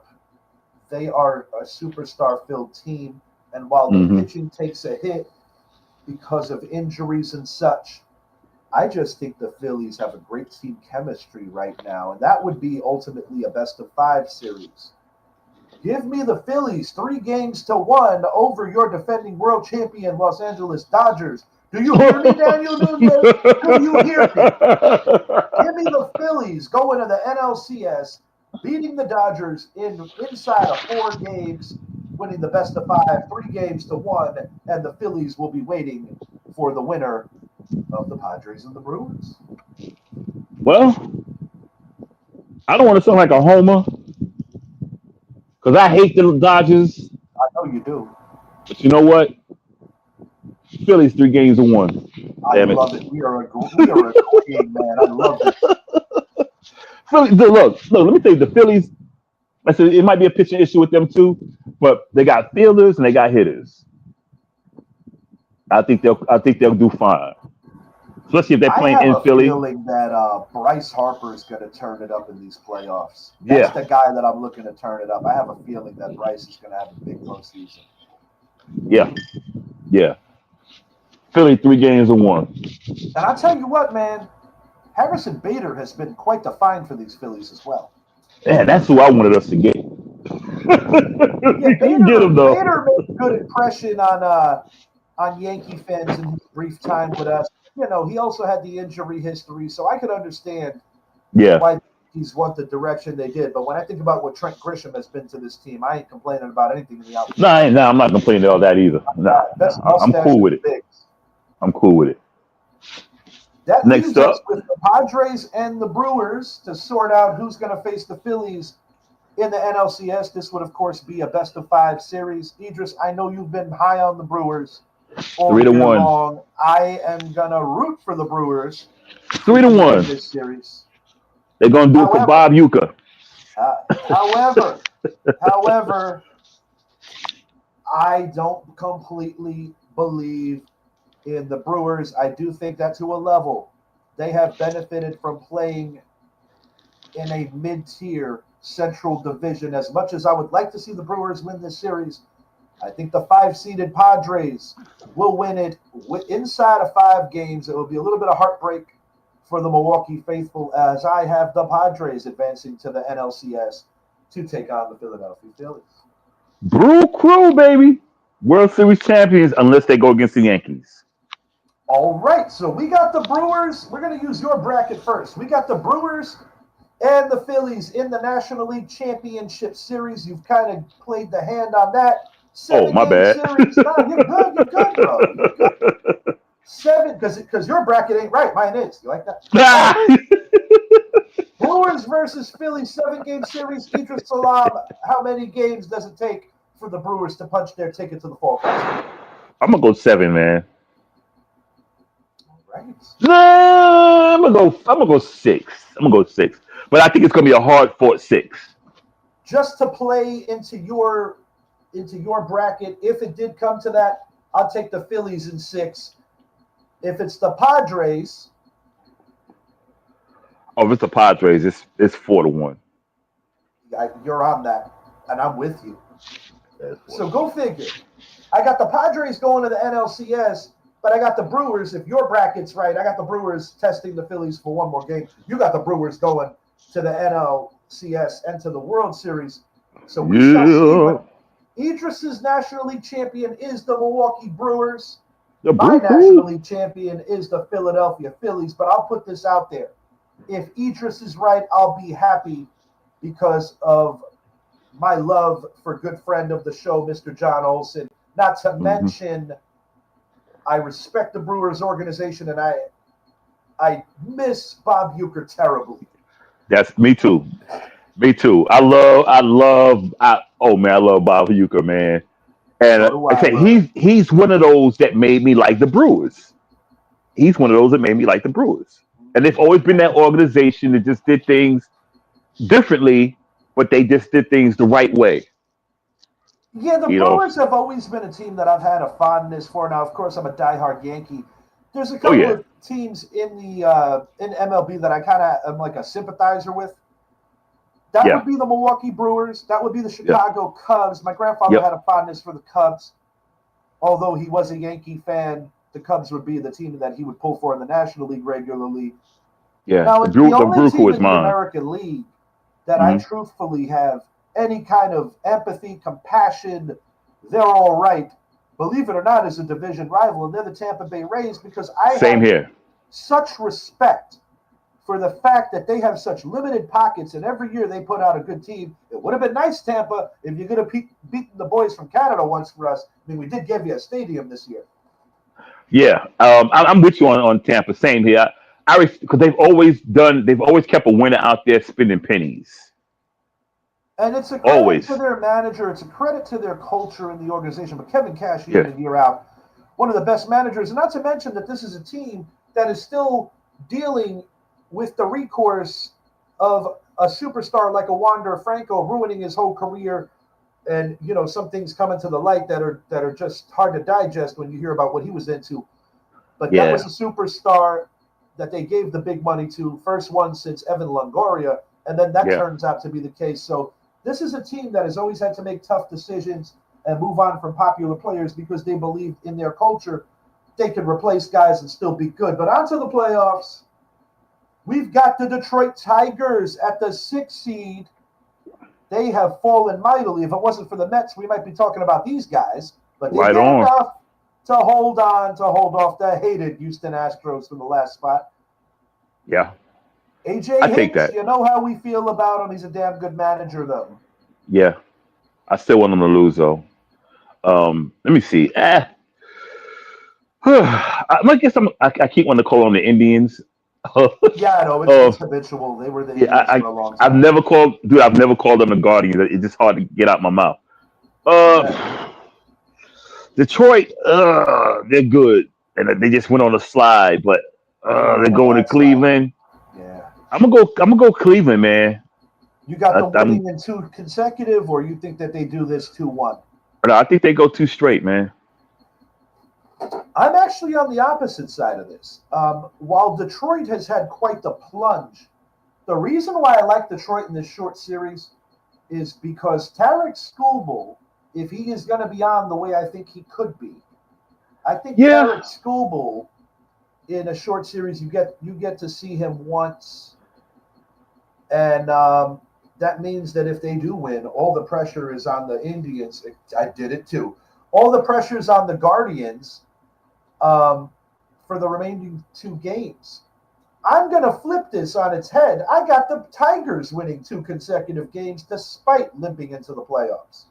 They are a superstar-filled team. And while the pitching takes a hit because of injuries and such, I just think the Phillies have a great team chemistry right now. And that would be ultimately a best-of-5 series. Give me the Phillies 3-1 over your defending world champion Los Angeles Dodgers. Do you hear me, Daniel Nunez? Do you hear me? Give me the Phillies going to the NLCS, beating the Dodgers inside of 4 games, winning the best of 5, 3-1, and the Phillies will be waiting for the winner of the Padres and the Brewers. Well, I don't want to sound like a homer because I hate the Dodgers. I know you do. But you know what? Phillies 3-1. I Damn it. love it. We are agreeing, man. I love this. Phillies, look. Let me tell you, the Phillies. I said it might be a pitching issue with them too, but they got fielders and they got hitters. I think they'll do fine, especially if they're I playing have in a Philly. feeling that Bryce Harper is going to turn it up in these playoffs. That's Yeah, the guy that I'm looking to turn it up. I have a feeling that Bryce is going to have a big postseason. yeah. Philly 3-1. And I'll tell you what, man, Harrison Bader has been quite the find for these Phillies as well. Yeah, that's who I wanted us to get. Yeah, We couldn't get him though. Bader made a good impression on Yankee fans in his brief time with us. You know, he also had the injury history, so I could understand Yeah, why he's went the direction they did. But when I think about what Trent Grisham has been to this team, I ain't complaining about anything in the outfield. no, I'm not complaining about that either. Best I'm mustache cool with it. bigs. I'm cool with it. That Next leaves up. us with the Padres and the Brewers to sort out who's going to face the Phillies in the NLCS. This would, of course, be a best-of-5 series. Idris, I know you've been high on the Brewers all 3-1. year long. I am going to root for the Brewers 3-1. in this series. They're gonna do it for Bob Uecker. However, I don't completely believe in the Brewers. I do think that to a level they have benefited from playing in a mid-tier Central Division. As much as I would like to see the Brewers win this series, I think the 5-seeded Padres will win it inside of 5 games. It will be a little bit of heartbreak for the Milwaukee faithful, as I have the Padres advancing to the NLCS to take on the Philadelphia Phillies. Brew Crew, baby. World Series champions unless they go against the Yankees. All right, so we got the Brewers. We're going to use your bracket first. We got the Brewers and the Phillies in the National League Championship Series. You've kind of played the hand on that. My bad. Series. No, you're good, bro. You're good. 7, because your bracket ain't right. Mine is. You like that? Brewers versus Phillies 7-game series. Idris Salam, how many games does it take for the Brewers to punch their ticket to the Fall Classic? I'm gonna go 7, man. All right. Nah, I'm gonna go 6. But I think it's gonna be a hard fought 6. Just to play into your bracket, if it did come to that, I'll take the Phillies in 6. If it's the Padres, if it's the Padres, it's 4-1. you're on that, and I'm with you. So go figure. I got the Padres going to the NLCS, but I got the Brewers. If your bracket's right, I got the Brewers testing the Phillies for 1 more game. You got the Brewers going to the NLCS and to the World Series. So we shall see. But Idris's National League champion is the Milwaukee Brewers. My National League champion is the Philadelphia Phillies. But I'll put this out there. If Idris is right, I'll be happy because of my love for good friend of the show, Mr. John Olson. Not to mention, I respect the Brewers organization, and I miss Bob Uecker terribly. That's me too. I love Bob Uecker, man. And like I say, he's one of those that made me like the Brewers. And they've always been that organization that just did things differently, but they just did things the right way. Yeah, the Brewers have always been a team that I've had a fondness for. Now, of course, I'm a diehard Yankee. There's a couple of teams in the in MLB that I kind of am like a sympathizer with. That would be the Milwaukee Brewers. That would be the Chicago Cubs. My grandfather had a fondness for the Cubs. Although he was a Yankee fan, the Cubs would be the team that he would pull for in the National League regularly. Yeah, now, it's the only team in the mine. American League that I truthfully have any kind of empathy, compassion, they're all right believe it or not, is a division rival, and they're the Tampa Bay Rays because I Same have here. such respect for the fact that they have such limited pockets, and every year they put out a good team. It would have been nice, Tampa, if you could have beaten the boys from Canada once for us. I mean, we did give you a stadium this year. Yeah, I'm with you on Tampa. Same here. Because they've always kept a winner out there spending pennies. And it's a credit to Always. their manager. It's a credit to their culture in the organization. But Kevin Cash, year Yeah. in and year out, one of the best managers. And not to mention that this is a team that is still dealing with the recourse of a superstar like a Wander Franco ruining his whole career. And some things coming to the light that are just hard to digest when you hear about what he was into. But that was Yeah. a superstar that they gave the big money to, first one since Evan Longoria, and then that Yeah. turns out to be the case. So this is a team that has always had to make tough decisions and move on from popular players because they believe in their culture they can replace guys and still be good. But on to the playoffs. We've got the Detroit Tigers at the 6th seed. They have fallen mightily. If it wasn't for the Mets, we might be talking about these guys. But they Right did on. enough to hold off the hated Houston Astros from the last spot. Yeah. AJ I take Hinch, that. you know how we feel about him. He's a damn good manager, though. Yeah. I still want them to lose though. Let me see. I guess I keep wanting to call on the Indians. Yeah, I know. uh, It's habitual. They were the yeah, Indians for a long I've time. never called, dude. I've never called them the Guardians. It's just hard to get out my mouth. Yeah. Detroit, they're good, and they just went on a slide. But They were they're on a going to bad slide. Cleveland. Yeah. I'm gonna go Cleveland, man. You got them I'm, winning in 2 consecutive, or you think that they do this 2-1? no, I think they go 2 straight, man. I'm actually on the opposite side of this. While Detroit has had quite the plunge, the reason why I like Detroit in this short series is because Tarek Skubal, if he is going to be on the way I think he could be, I think Yeah, Tarek Skubal in a short series you get to see him once, and that means that if they do win, all the pressure is on the Indians. I did it too. All the pressure is on the Guardians for the remaining 2 games. I'm going to flip this on its head. I got the Tigers winning 2 consecutive games despite limping into the playoffs.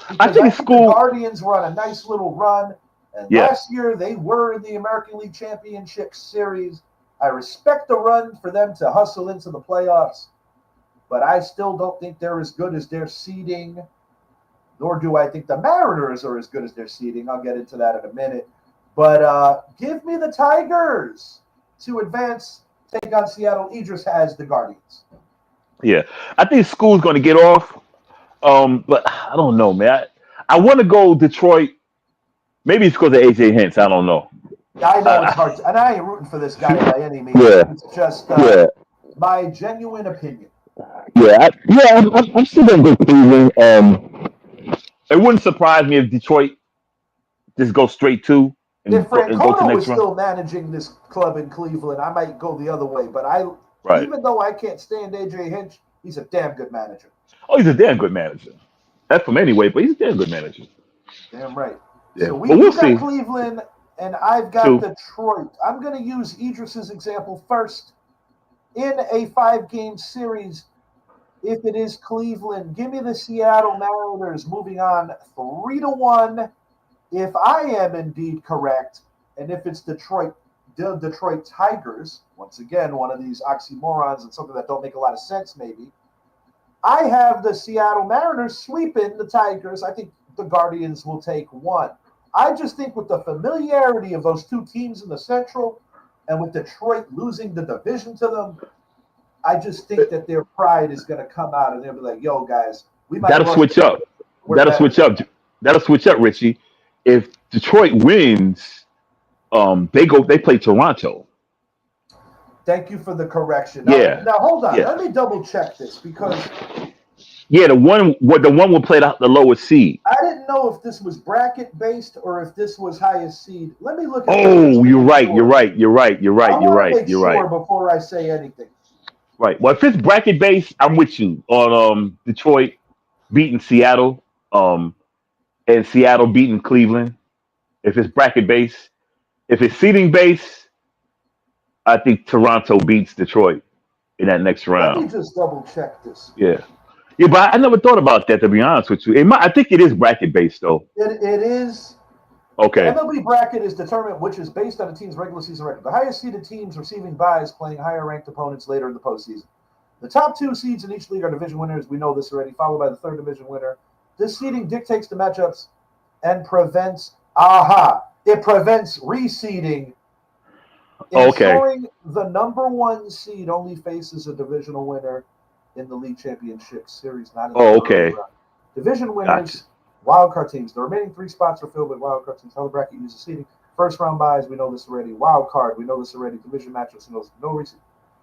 I Because think I it's think the cool. Guardians were on a nice little run. And Yeah, last year they were in the American League Championship Series. I respect the run for them to hustle into the playoffs. But I still don't think they're as good as their seeding. Nor do I think the Mariners are as good as their seeding. I'll get into that in a minute. But give me the Tigers to advance, take on Seattle. Idris has the Guardians. yeah. I think school's going to get off. But I don't know, man. I want to go Detroit. Maybe it's because of AJ Hinch. I don't know. I know it's Uh, hard, and I ain't rooting for this guy by any means. yeah, It's just yeah, my genuine opinion. yeah. I'm still going to go Cleveland. It wouldn't surprise me if Detroit just go straight to If and go to the Francona was next round. still managing this club in Cleveland, I might go the other way. But Right. even though I can't stand AJ Hinch, he's a damn good manager. Oh, he's a damn good manager. That's from anyway, but he's a damn good manager. Damn right. Yeah, So but we'll you got see. Cleveland, and I've got Two. Detroit. I'm going to use Idris's example first. In a 5-game series, if it is Cleveland, give me the Seattle Mariners moving on 3-1. If I am indeed correct, and if it's Detroit, the Detroit Tigers, once again, one of these oxymorons and something that don't make a lot of sense, maybe. I have the Seattle Mariners sweeping the Tigers. I think the Guardians will take 1. I just think with the familiarity of those 2 teams in the Central and with Detroit losing the division to them, I just think that their pride is going to come out and they'll be like, yo, guys, we might have That'll lost switch the up. game. We're That'll better. switch up. That'll switch up, Richie. If Detroit wins, they play Toronto. Thank you for the correction. Yeah, Now hold on. yeah, Let me double check this because yeah. The one will play the lowest seed. I didn't know if this was bracket based or if this was highest seed. Let me look at this just Oh, to you're be right. You're sure. right. You're right. You're I right. You're want to right. make You're sure right. before I say anything. Right. Well, if it's bracket based, I'm with you on Detroit beating Seattle, and Seattle beating Cleveland. If it's bracket base, if it's seeding base, I think Toronto beats Detroit in that next Let me round. just double check this. Yeah. Yeah, but I never thought about that, to be honest with you. I think it is bracket based though. It is. The Okay. MLB bracket is determined, which is based on a team's regular season record. The highest seeded teams receiving byes playing higher ranked opponents later in the postseason. The top two seeds in each league are division winners. We know this already, followed by the third division winner. This seeding dictates the matchups and prevents reseeding, Okay. ensuring the number one seed only faces a divisional winner in the league championship series, not in the Oh, early okay. round. Division Gotcha. winners, wildcard teams. The remaining three spots are filled with wildcard teams. How the bracket uses seeding. First round byes, we know this already. Wild card, we know this already. Division matchups, we know no reseed.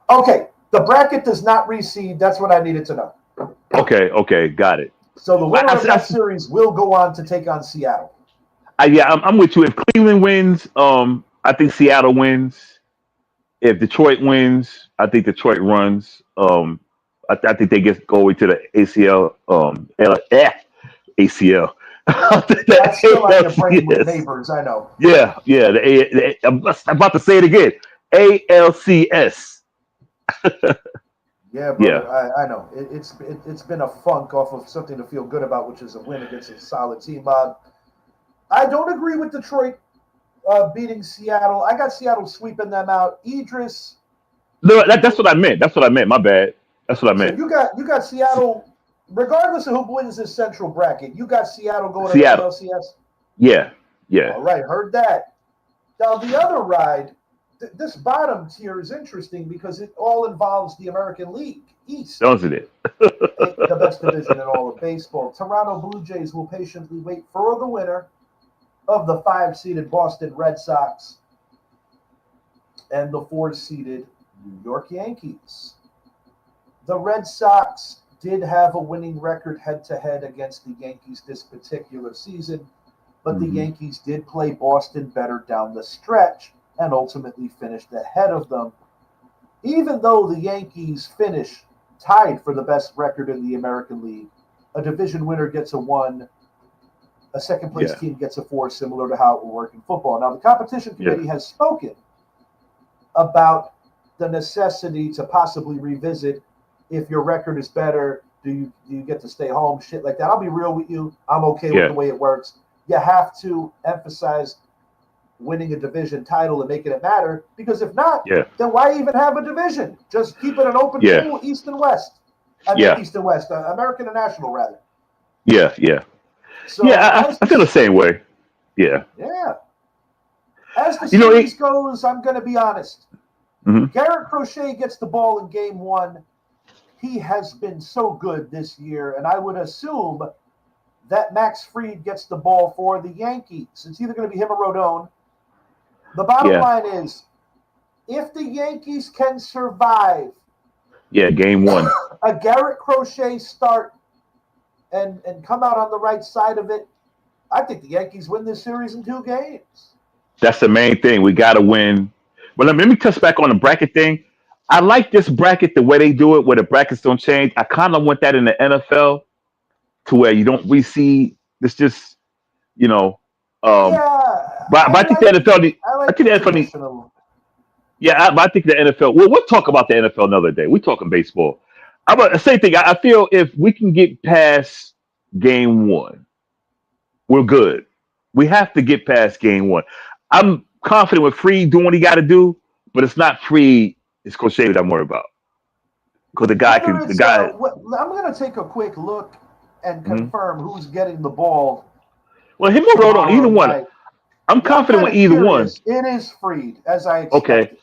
Okay, the bracket does not reseed. That's what I needed to know. Okay. Okay. Got it. So the winner of that I, series will go on to take on Seattle. yeah, I'm with you. If Cleveland wins, I think Seattle wins. If Detroit wins, I think Detroit runs. I think they go into the ACL. ACL. That's still on your brain with ALCS. neighbors, I know. Yeah, yeah. I'm about to say it again. ALCS. Yeah, Yeah, brother, I know. It's been a funk off of something to feel good about, which is a win against a solid team. I don't agree with Detroit beating Seattle. I got Seattle sweeping them out. Idris. no, that's what I meant. That's what I meant. My bad. That's what I So meant. you got Seattle, regardless of who wins this central bracket. You got Seattle going to the Seattle. ALCS. Yeah, yeah, All right, heard that. Now the other ride, this bottom tier is interesting because it all involves the American League East, doesn't it? the best division in all of baseball. Toronto Blue Jays will patiently wait for the winner of the 5-seeded Boston Red Sox and the 4-seeded New York Yankees. The Red Sox did have a winning record head-to-head against the Yankees this particular season, but the Yankees did play Boston better down the stretch and ultimately finished ahead of them. Even though the Yankees finish tied for the best record in the American League, a division winner gets a 1, a second-place team gets a 4, similar to how it will work in football. Now, the competition committee has spoken about the necessity to possibly revisit if your record is better, do you get to stay home, shit like that. I'll be real with you. I'm okay with the way it works. You have to emphasize winning a division title and making it matter, because if not, then why even have a division? Just keep it an open pool, East and West. East and West, American and National, rather. Yeah, yeah. So I feel the same way. Yeah. Yeah. As the series goes, I'm going to be honest. Garrett Crochet gets the ball in game 1. He has been so good this year, and I would assume that Max Fried gets the ball for the Yankees. It's either going to be him or Rodon. The bottom line is, if the Yankees can survive game 1. a Garrett Crochet start and come out on the right side of it, I think the Yankees win this series in 2 games. That's the main thing. We got to win. But let me touch back on the bracket thing. I like this bracket, the way they do it, where the brackets don't change. I kind of want that in the NFL, to where you don't reseed. It's just, but I think the NFL. I think the NFL. But I think the NFL. Well, we'll talk about the NFL another day. We're talking baseball. The same thing. I feel if we can get past game 1, we're good. We have to get past game 1. I'm confident with Freed doing what he got to do, but it's not Freed. It's Crochet that I'm worried about. Because the guy can. The guy. I'm going to take a quick look and confirm who's getting the ball. Well, him or Rodon, either one. I'm confident with either one. It is Freed, as I expected. Okay.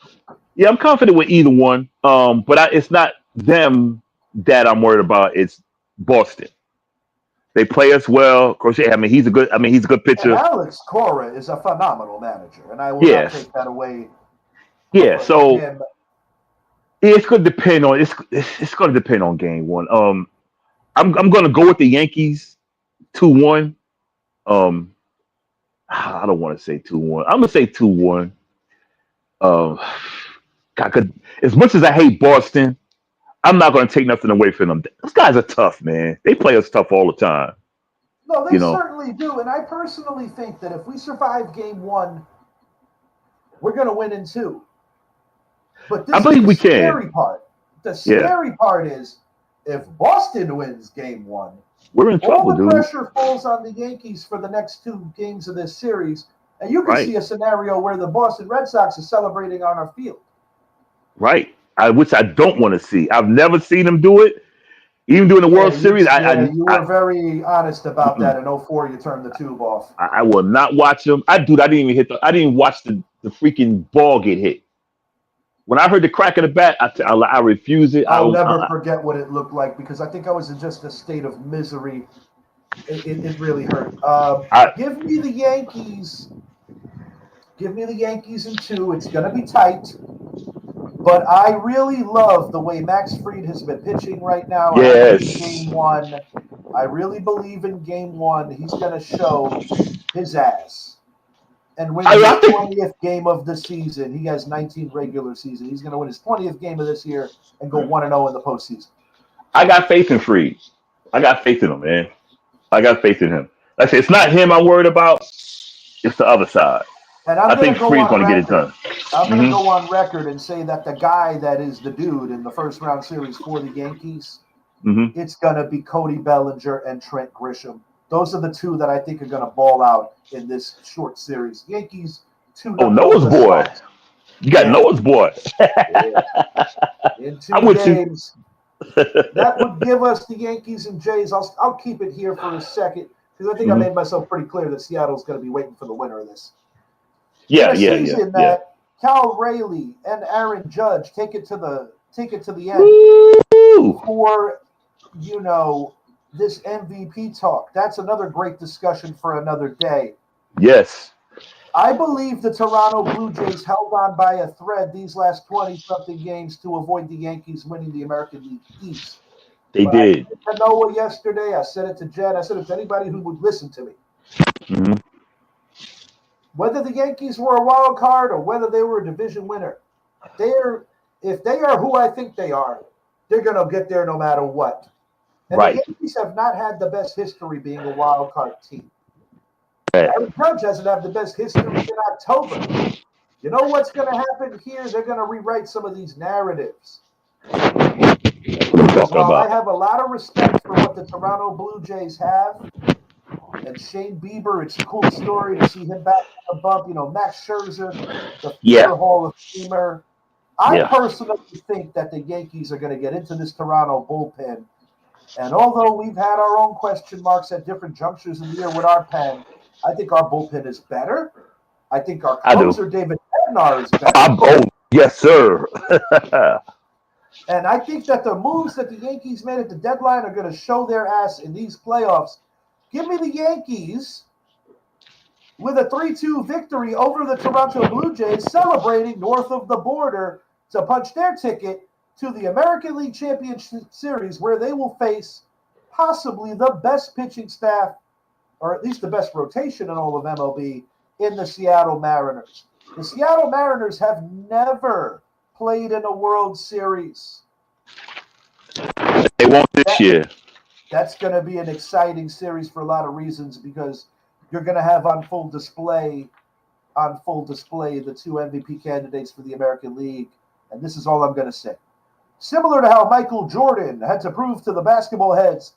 Yeah, I'm confident with either one. But it's not them that I'm worried about. It's Boston. They play us well. Crochet. He's a good pitcher. And Alex Cora is a phenomenal manager, and I will not take that away. Yeah. So him. It's going to depend on it's going to depend on game 1. I'm going to go with the Yankees 2-1. I don't want to say 2-1. I'm going to say 2-1. As much as I hate Boston, I'm not going to take nothing away from them. Those guys are tough, man. They play us tough all the time. No, they You know, certainly do. And I personally think that if we survive game one, we're going to win in two. But I this is believe the we can. scary part. The Yeah, scary part is if Boston wins game one, we're in all trouble, the dude. pressure falls on the Yankees for the next two games of this series. And you can Right, see a scenario where the Boston Red Sox is celebrating on our field. right. Which I don't want to see. I've never seen them do it. Even during the World Series, You were very honest about that. In '04, you turned the tube off. I will not watch them. I didn't even I didn't even watch the freaking ball get hit. When I heard the crack of the bat, I refuse it. I'll never forget what it looked like because I think I was in just a state of misery. It really hurt. I Give me the Yankees. Give me the Yankees in two. It's going to be tight. But I really love the way Max Fried has been pitching right now. I think in yes. game one, I really believe in game one, he's going to show his ass and win his I think 20th game of the season. He has 19 regular season. He's going to win his 20th game of this year and go 1-0 in the postseason. I got faith in Freed. I got faith in him, man. I got faith in him. Like I said, it's not him I'm worried about. It's the other side. And I'm I going think to go Freed's on going to get it record. done. I'm going to go on record and say that the guy that is the dude in the first round series for the Yankees, it's going to be Cody Bellinger and Trent Grisham. Those are the two that I think are going to ball out in this short series. Yankees, 2-0. Oh, Noah's boy. You got Noah's boy. In I'm two with games. That would give us the Yankees and Jays. I'll keep it here for a second because I think I made myself pretty clear that Seattle's going to be waiting for the winner of this. Yeah, in a season that Cal Rayleigh and Aaron Judge take it to the end for this MVP talk. That's another great discussion for another day. Yes. I believe the Toronto Blue Jays held on by a thread these last 20-something games to avoid the Yankees winning the American League East. They But did. I said it to Noah yesterday. I said it to Jed. I said it to anybody who would listen to me. Whether the Yankees were a wild card or whether they were a division winner, if they are who I think they are, they're going to get there no matter what. And the Yankees have not had the best history being a wild card team. Aaron Judge doesn't have the best history in October. You know what's going to happen here? They're going to rewrite some of these narratives. While I have a lot of respect for what the Toronto Blue Jays have, and Shane Bieber, it's a cool story to see him back on the bump. Max Scherzer, the future Hall of Famer. I personally think that the Yankees are going to get into this Toronto bullpen. And although we've had our own question marks at different junctures in the year with our pen, I think our bullpen is better. I think our closer, David Bednar, is better. Yes, sir. And I think that the moves that the Yankees made at the deadline are going to show their ass in these playoffs. Give me the Yankees with a 3-2 victory over the Toronto Blue Jays, celebrating north of the border to punch their ticket to the American League Championship Series, where they will face possibly the best pitching staff, or at least the best rotation in all of MLB, in the Seattle Mariners. The Seattle Mariners have never played in a World Series. They won't this year. That's going to be an exciting series for a lot of reasons because you're going to have on full display the two MVP candidates for the American League. And this is all I'm going to say. Similar to how Michael Jordan had to prove to the basketball heads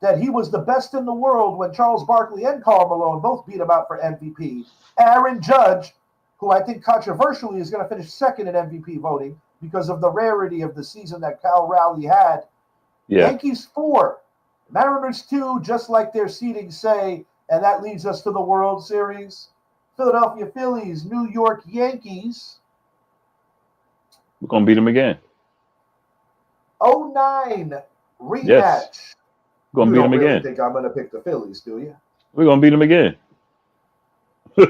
that he was the best in the world when Charles Barkley and Karl Malone both beat him out for MVP, Aaron Judge, who I think controversially is going to finish second in MVP voting because of the rarity of the season that Cal Raleigh had. Yankees 4, Mariners 2, just like their seedings say, and that leads us to the World Series. Philadelphia Phillies, New York Yankees. We're going to beat them again. 09 rematch. Yes. We're going to beat them really again. Think I'm going to pick the Phillies, do you? We're going to beat them again. We're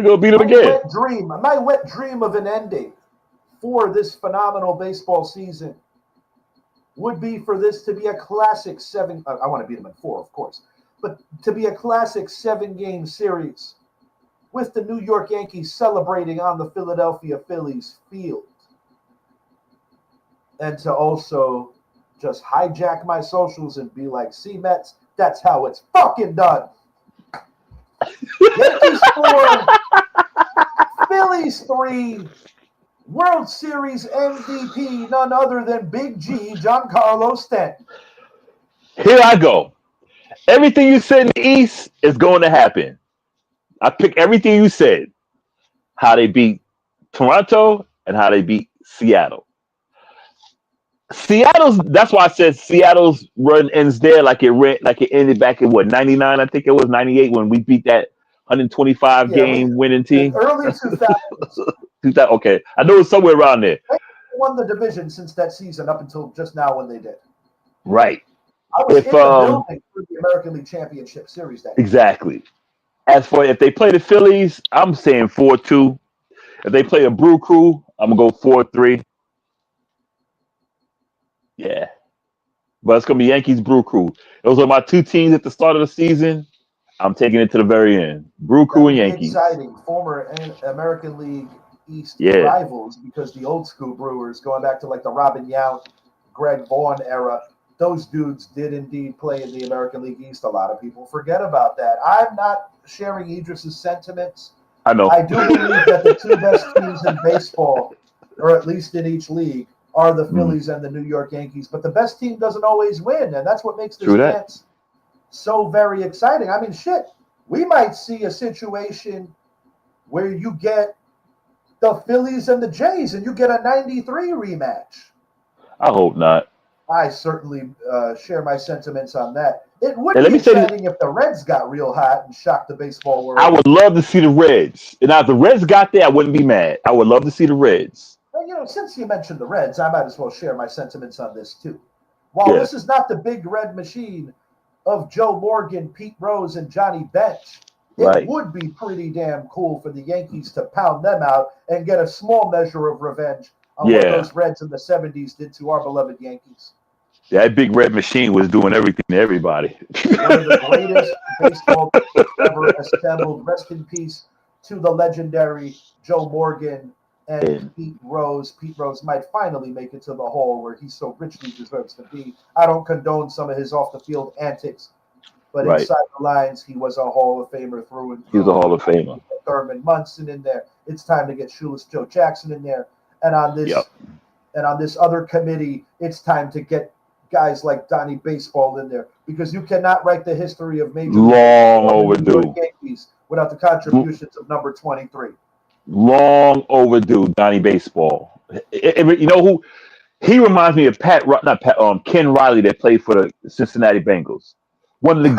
going to beat them again. My wet dream of an ending for this phenomenal baseball season would be for this to be a classic 7. I want to beat them in 4, of course, but to be a classic 7-game series with the New York Yankees celebrating on the Philadelphia Phillies field. And to also just hijack my socials and be like, see, Mets, That's how it's fucking done. Yankees 4, Phillies 3. World Series MVP, none other than Big G, Giancarlo Stanton. Here I go. Everything you said in the East is going to happen. I pick everything you said. How they beat Toronto and how they beat Seattle. That's why I said Seattle's run ends there like it ended back in 99, I think it was 98 when we beat that 125 game winning team. Early 2000s. Okay. I know it's somewhere around there. They won the division since that season up until just now when they did. Right. I was in the building for the American League Championship Series that year. Exactly. As for if they play the Phillies, I'm saying 4-2. If they play a Brew Crew, I'm going to go 4-3. Yeah. But it's going to be Yankees Brew Crew. Those are my two teams at the start of the season. I'm taking it to the very end. Brew Crew and Yankees. Exciting. Former American League East rivals, because the old school Brewers, going back to like the Robin Yount, Greg Vaughn era, those dudes did indeed play in the American League East. A lot of people forget about that. I'm not sharing Idris's sentiments. I know. I do believe that the two best teams in baseball, or at least in each league, are the Phillies and the New York Yankees. But the best team doesn't always win, and that's what makes this dance so very exciting. I mean, shit, we might see a situation where you get the Phillies and the Jays, and you get a 93 rematch. I hope not. I certainly share my sentiments on that. It would be exciting if the Reds got real hot and shocked the baseball world. I would love to see the Reds. And now if the Reds got there, I wouldn't be mad. I would love to see the Reds. Well, since you mentioned the Reds, I might as well share my sentiments on this too. While this is not the big red machine of Joe Morgan, Pete Rose, and Johnny Bench, it would be pretty damn cool for the Yankees to pound them out and get a small measure of revenge on what those Reds in the 70s did to our beloved Yankees. That big red machine was doing everything to everybody. One of the greatest baseball ever assembled. Rest in peace to the legendary Joe Morgan and Pete Rose. Pete Rose might finally make it to the Hall where he so richly deserves to be. I don't condone some of his off-the-field antics, but inside the lines, he was a Hall of Famer through and through. He was a Hall of Famer. Thurman Munson in there. It's time to get Shoeless Joe Jackson in there. And on this other committee, it's time to get guys like Donnie Baseball in there, because you cannot write the history of Major League Yankees without the contributions of number 23. Long overdue, Donnie Baseball. You know who? He reminds me of Ken Riley that played for the Cincinnati Bengals. One of the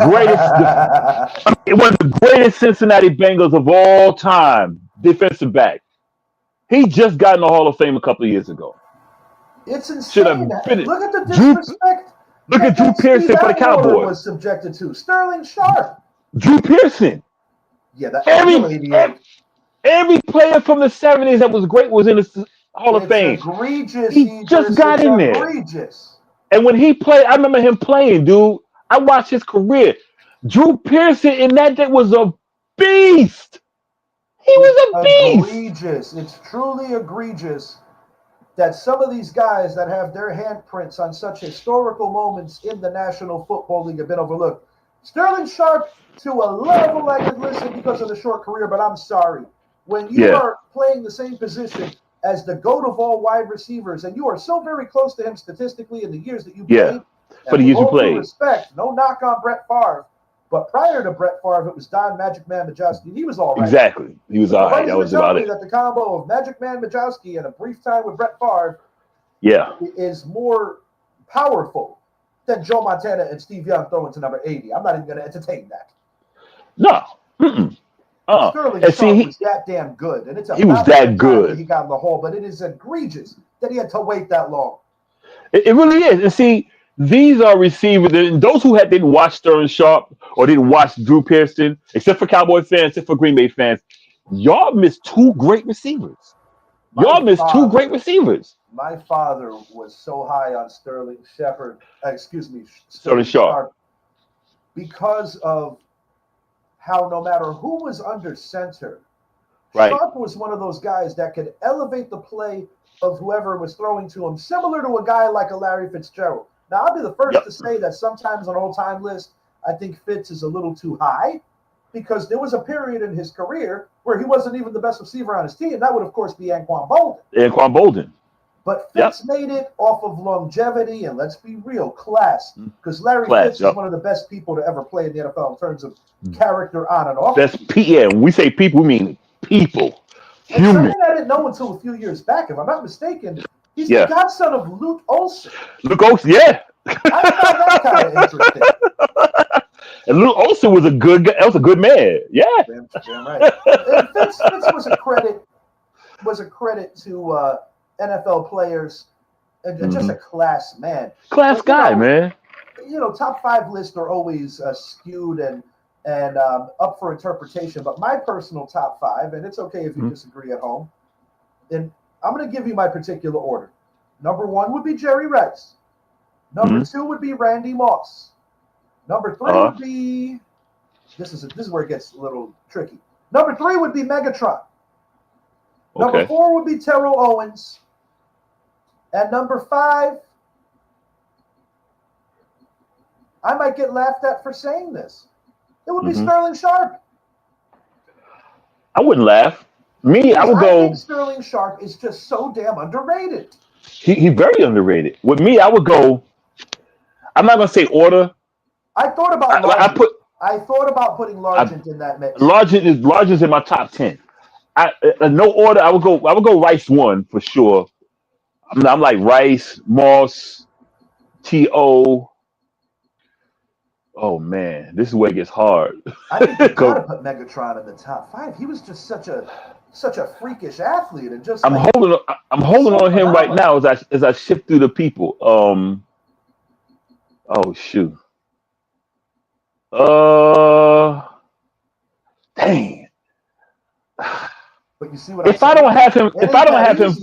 greatest Cincinnati Bengals of all time, defensive back. He just got in the Hall of Fame a couple of years ago. It's insane. Look at the disrespect. Look at Drew Pearson for the Cowboys. Was subjected to Sterling Sharp. Drew Pearson. Yeah, that every player from the 70s that was great was in the Hall of Fame. Egregious. He just got in there. Egregious. And when he played, I remember him playing, dude. I watched his career. Drew Pearson in that day was a beast. He was a beast. Egregious. It's truly egregious that some of these guys that have their handprints on such historical moments in the National Football League have been overlooked. Sterling Sharp, to a level I could listen because of the short career, but I'm sorry. When you are playing the same position as the GOAT of all wide receivers, and you are so very close to him statistically in the years that you played, for the years you played. Respect, no knock on Brett Favre, but prior to Brett Favre, it was Don Magic Man Majowski. He was all right. Exactly. He was all right. That was about it. That the combo of Magic Man Majowski and a brief time with Brett Favre is more powerful than Joe Montana and Steve Young throwing to number 80. I'm not even going to entertain that. No. Sterling Sharp was that damn good. And he was that good. He got in the Hall, but it is egregious that he had to wait that long. It really is. And see, these are receivers, and those who didn't watch Sterling Sharp or didn't watch Drew Pearson, except for Cowboy fans, except for Green Bay fans, y'all missed two great receivers. My father was so high on Sterling Sharp because of how no matter who was under center, Sharp was one of those guys that could elevate the play of whoever was throwing to him, similar to a guy like a Larry Fitzgerald. Now, I'll be the first to say that sometimes on old time list, I think Fitz is a little too high because there was a period in his career where he wasn't even the best receiver on his team. That would, of course, be Anquan Bolden. Anquan Bolden. But Fitz made it off of longevity and, let's be real, class. Because Larry Fitz is one of the best people to ever play in the NFL in terms of character on and off. When we say people, we mean people. And something I didn't know until a few years back, if I'm not mistaken, he's the godson of Luke Olson. Luke Olson, yeah. I found that kind of interesting. And Luke Olson was a good guy. That was a good man. Yeah. Damn right. And Fitz was a credit to NFL players and just a class man. Class guy, man. You know, top 5 lists are always skewed and up for interpretation. But my personal top 5, and it's okay if you disagree at home, and I'm going to give you my particular order. Number 1 would be Jerry Rice. Number 2 would be Randy Moss. Number 3 would be this is where it gets a little tricky. Number 3 would be Megatron. Number 4 would be Terrell Owens. And number 5, I might get laughed at for saying this. It would be Sterling Sharp. I wouldn't laugh. I think Sterling Sharp is just so damn underrated. He's very underrated. With me, I would go. I'm not gonna say order. I thought about putting Largent in that mix. Largent's in my top 10. No order. I would go Rice 1 for sure. I'm like Rice, Moss, T.O. Oh man, this is where it gets hard. I think you gotta put Megatron in the top 5. He was just such a freakish athlete, and just I'm holding on him right now as I shift through the people. Oh shoot. Dang. But you see what if I don't have him,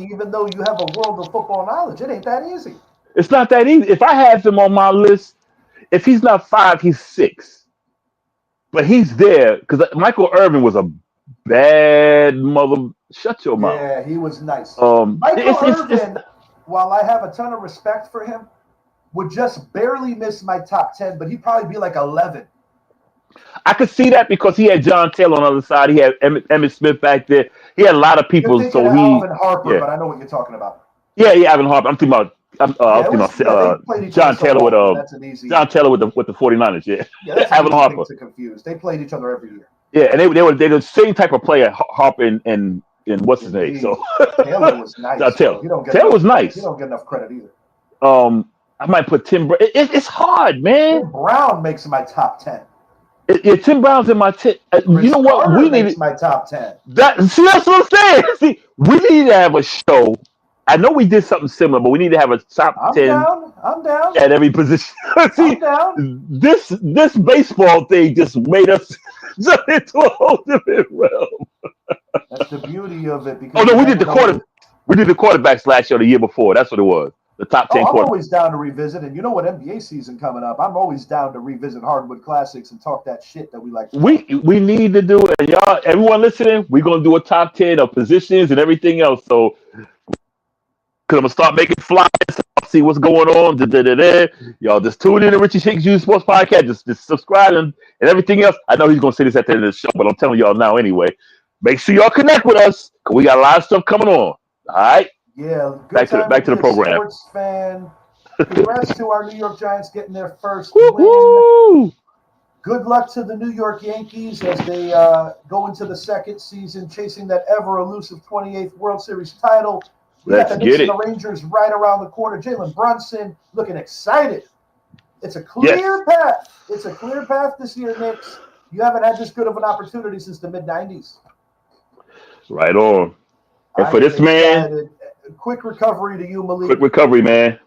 even though you have a world of football knowledge, it ain't that easy. It's not that easy. If I have him on my list, if he's not 5, he's 6. But he's there because Michael Irvin was a bad mother. Shut your mouth. Yeah, he was nice. Michael Irvin, while I have a ton of respect for him, would just barely miss my top 10, but he'd probably be like 11. I could see that because he had John Taylor on the other side. He had Emmitt Smith back there. He had a lot of people. You're thinking of Alvin Harper, but I know what you're talking about. Yeah, Alvin Harper. I'm thinking about John Taylor with the 49ers. Yeah, that's Alvin Harper. To confuse. They played each other every year. Yeah, and they were the same type of player. Harper and what's his name? So Taylor was nice. Taylor was nice. You don't get enough credit either. I might put Tim Brown. It's hard, man. Tim Brown makes my top 10. Tim Brown's in my 10. You know what? We need my top 10. That's what I'm saying. See, we need to have a show. I know we did something similar, but we need to have a top 10. I'm down. At every position. See, I'm down. This baseball thing just made us jump into a whole different realm. That's the beauty of it. Because we did the quarterbacks last year, the year before. That's what it was. The top 10 I'm quarterbacks. always down to revisit, and you know what, NBA season coming up, I'm always down to revisit Hardwood Classics and talk that shit that we like. We need to do it, and y'all, everyone listening, we're gonna do a top 10 of positions and everything else. So, because I'm gonna start making flyers, see what's going on. Y'all just tune in to Richie Shakes You Sports Podcast. Just subscribe and everything else. I know he's gonna say this at the end of the show, but I'm telling y'all now anyway. Make sure y'all connect with us because we got a lot of stuff coming on. All right. Yeah, back to the program. Sports fan. Congrats to our New York Giants getting their first win. Good luck to the New York Yankees as they go into the second season, chasing that ever elusive 28th World Series title. We got the Knicks and the Rangers right around the corner. Jalen Brunson looking excited. It's a clear path. It's a clear path this year, Knicks. You haven't had this good of an opportunity since the mid-'90s. Right on. And for this man. Quick recovery to you, Malik. Quick recovery, man.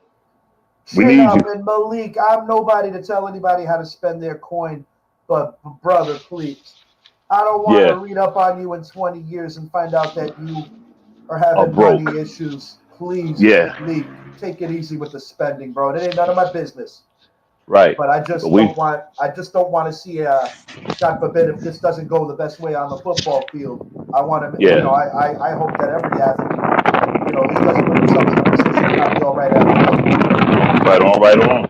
We need you. And Malik, I'm nobody to tell anybody how to spend their coin, but brother, please. I don't want to read up on you in 20 years and find out that you are having money issues. Please, Malik, take it easy with the spending, bro. It ain't none of my business. Right. But I just don't want to see God forbid if this doesn't go the best way on the football field. I want to I hope that every athlete, he doesn't put himself in a position to not be all right after. Right on.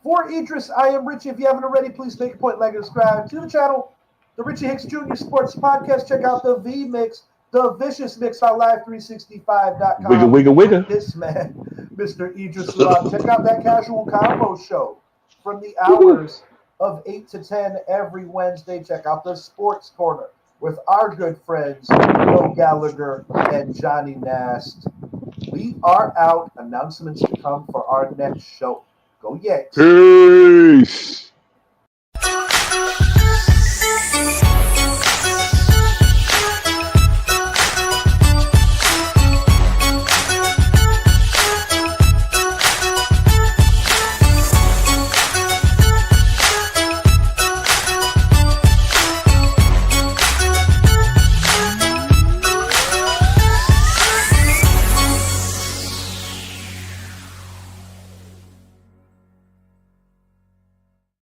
For Idris, I am Richie. If you haven't already, please make a point, like, and subscribe to the channel. The Richie Hicks Jr. Sports Podcast. Check out the V Mix, the Vicious Mix on Live365.com. Wigga, wigga, wigga. This man, Mr. Idris Salam. Check out that Casual Combo Show from the hours of 8 to 10 every Wednesday. Check out the Sports Corner with our good friends, Will Gallagher and Johnny Nast. We are out. Announcements to come for our next show. Go Yanks. Peace.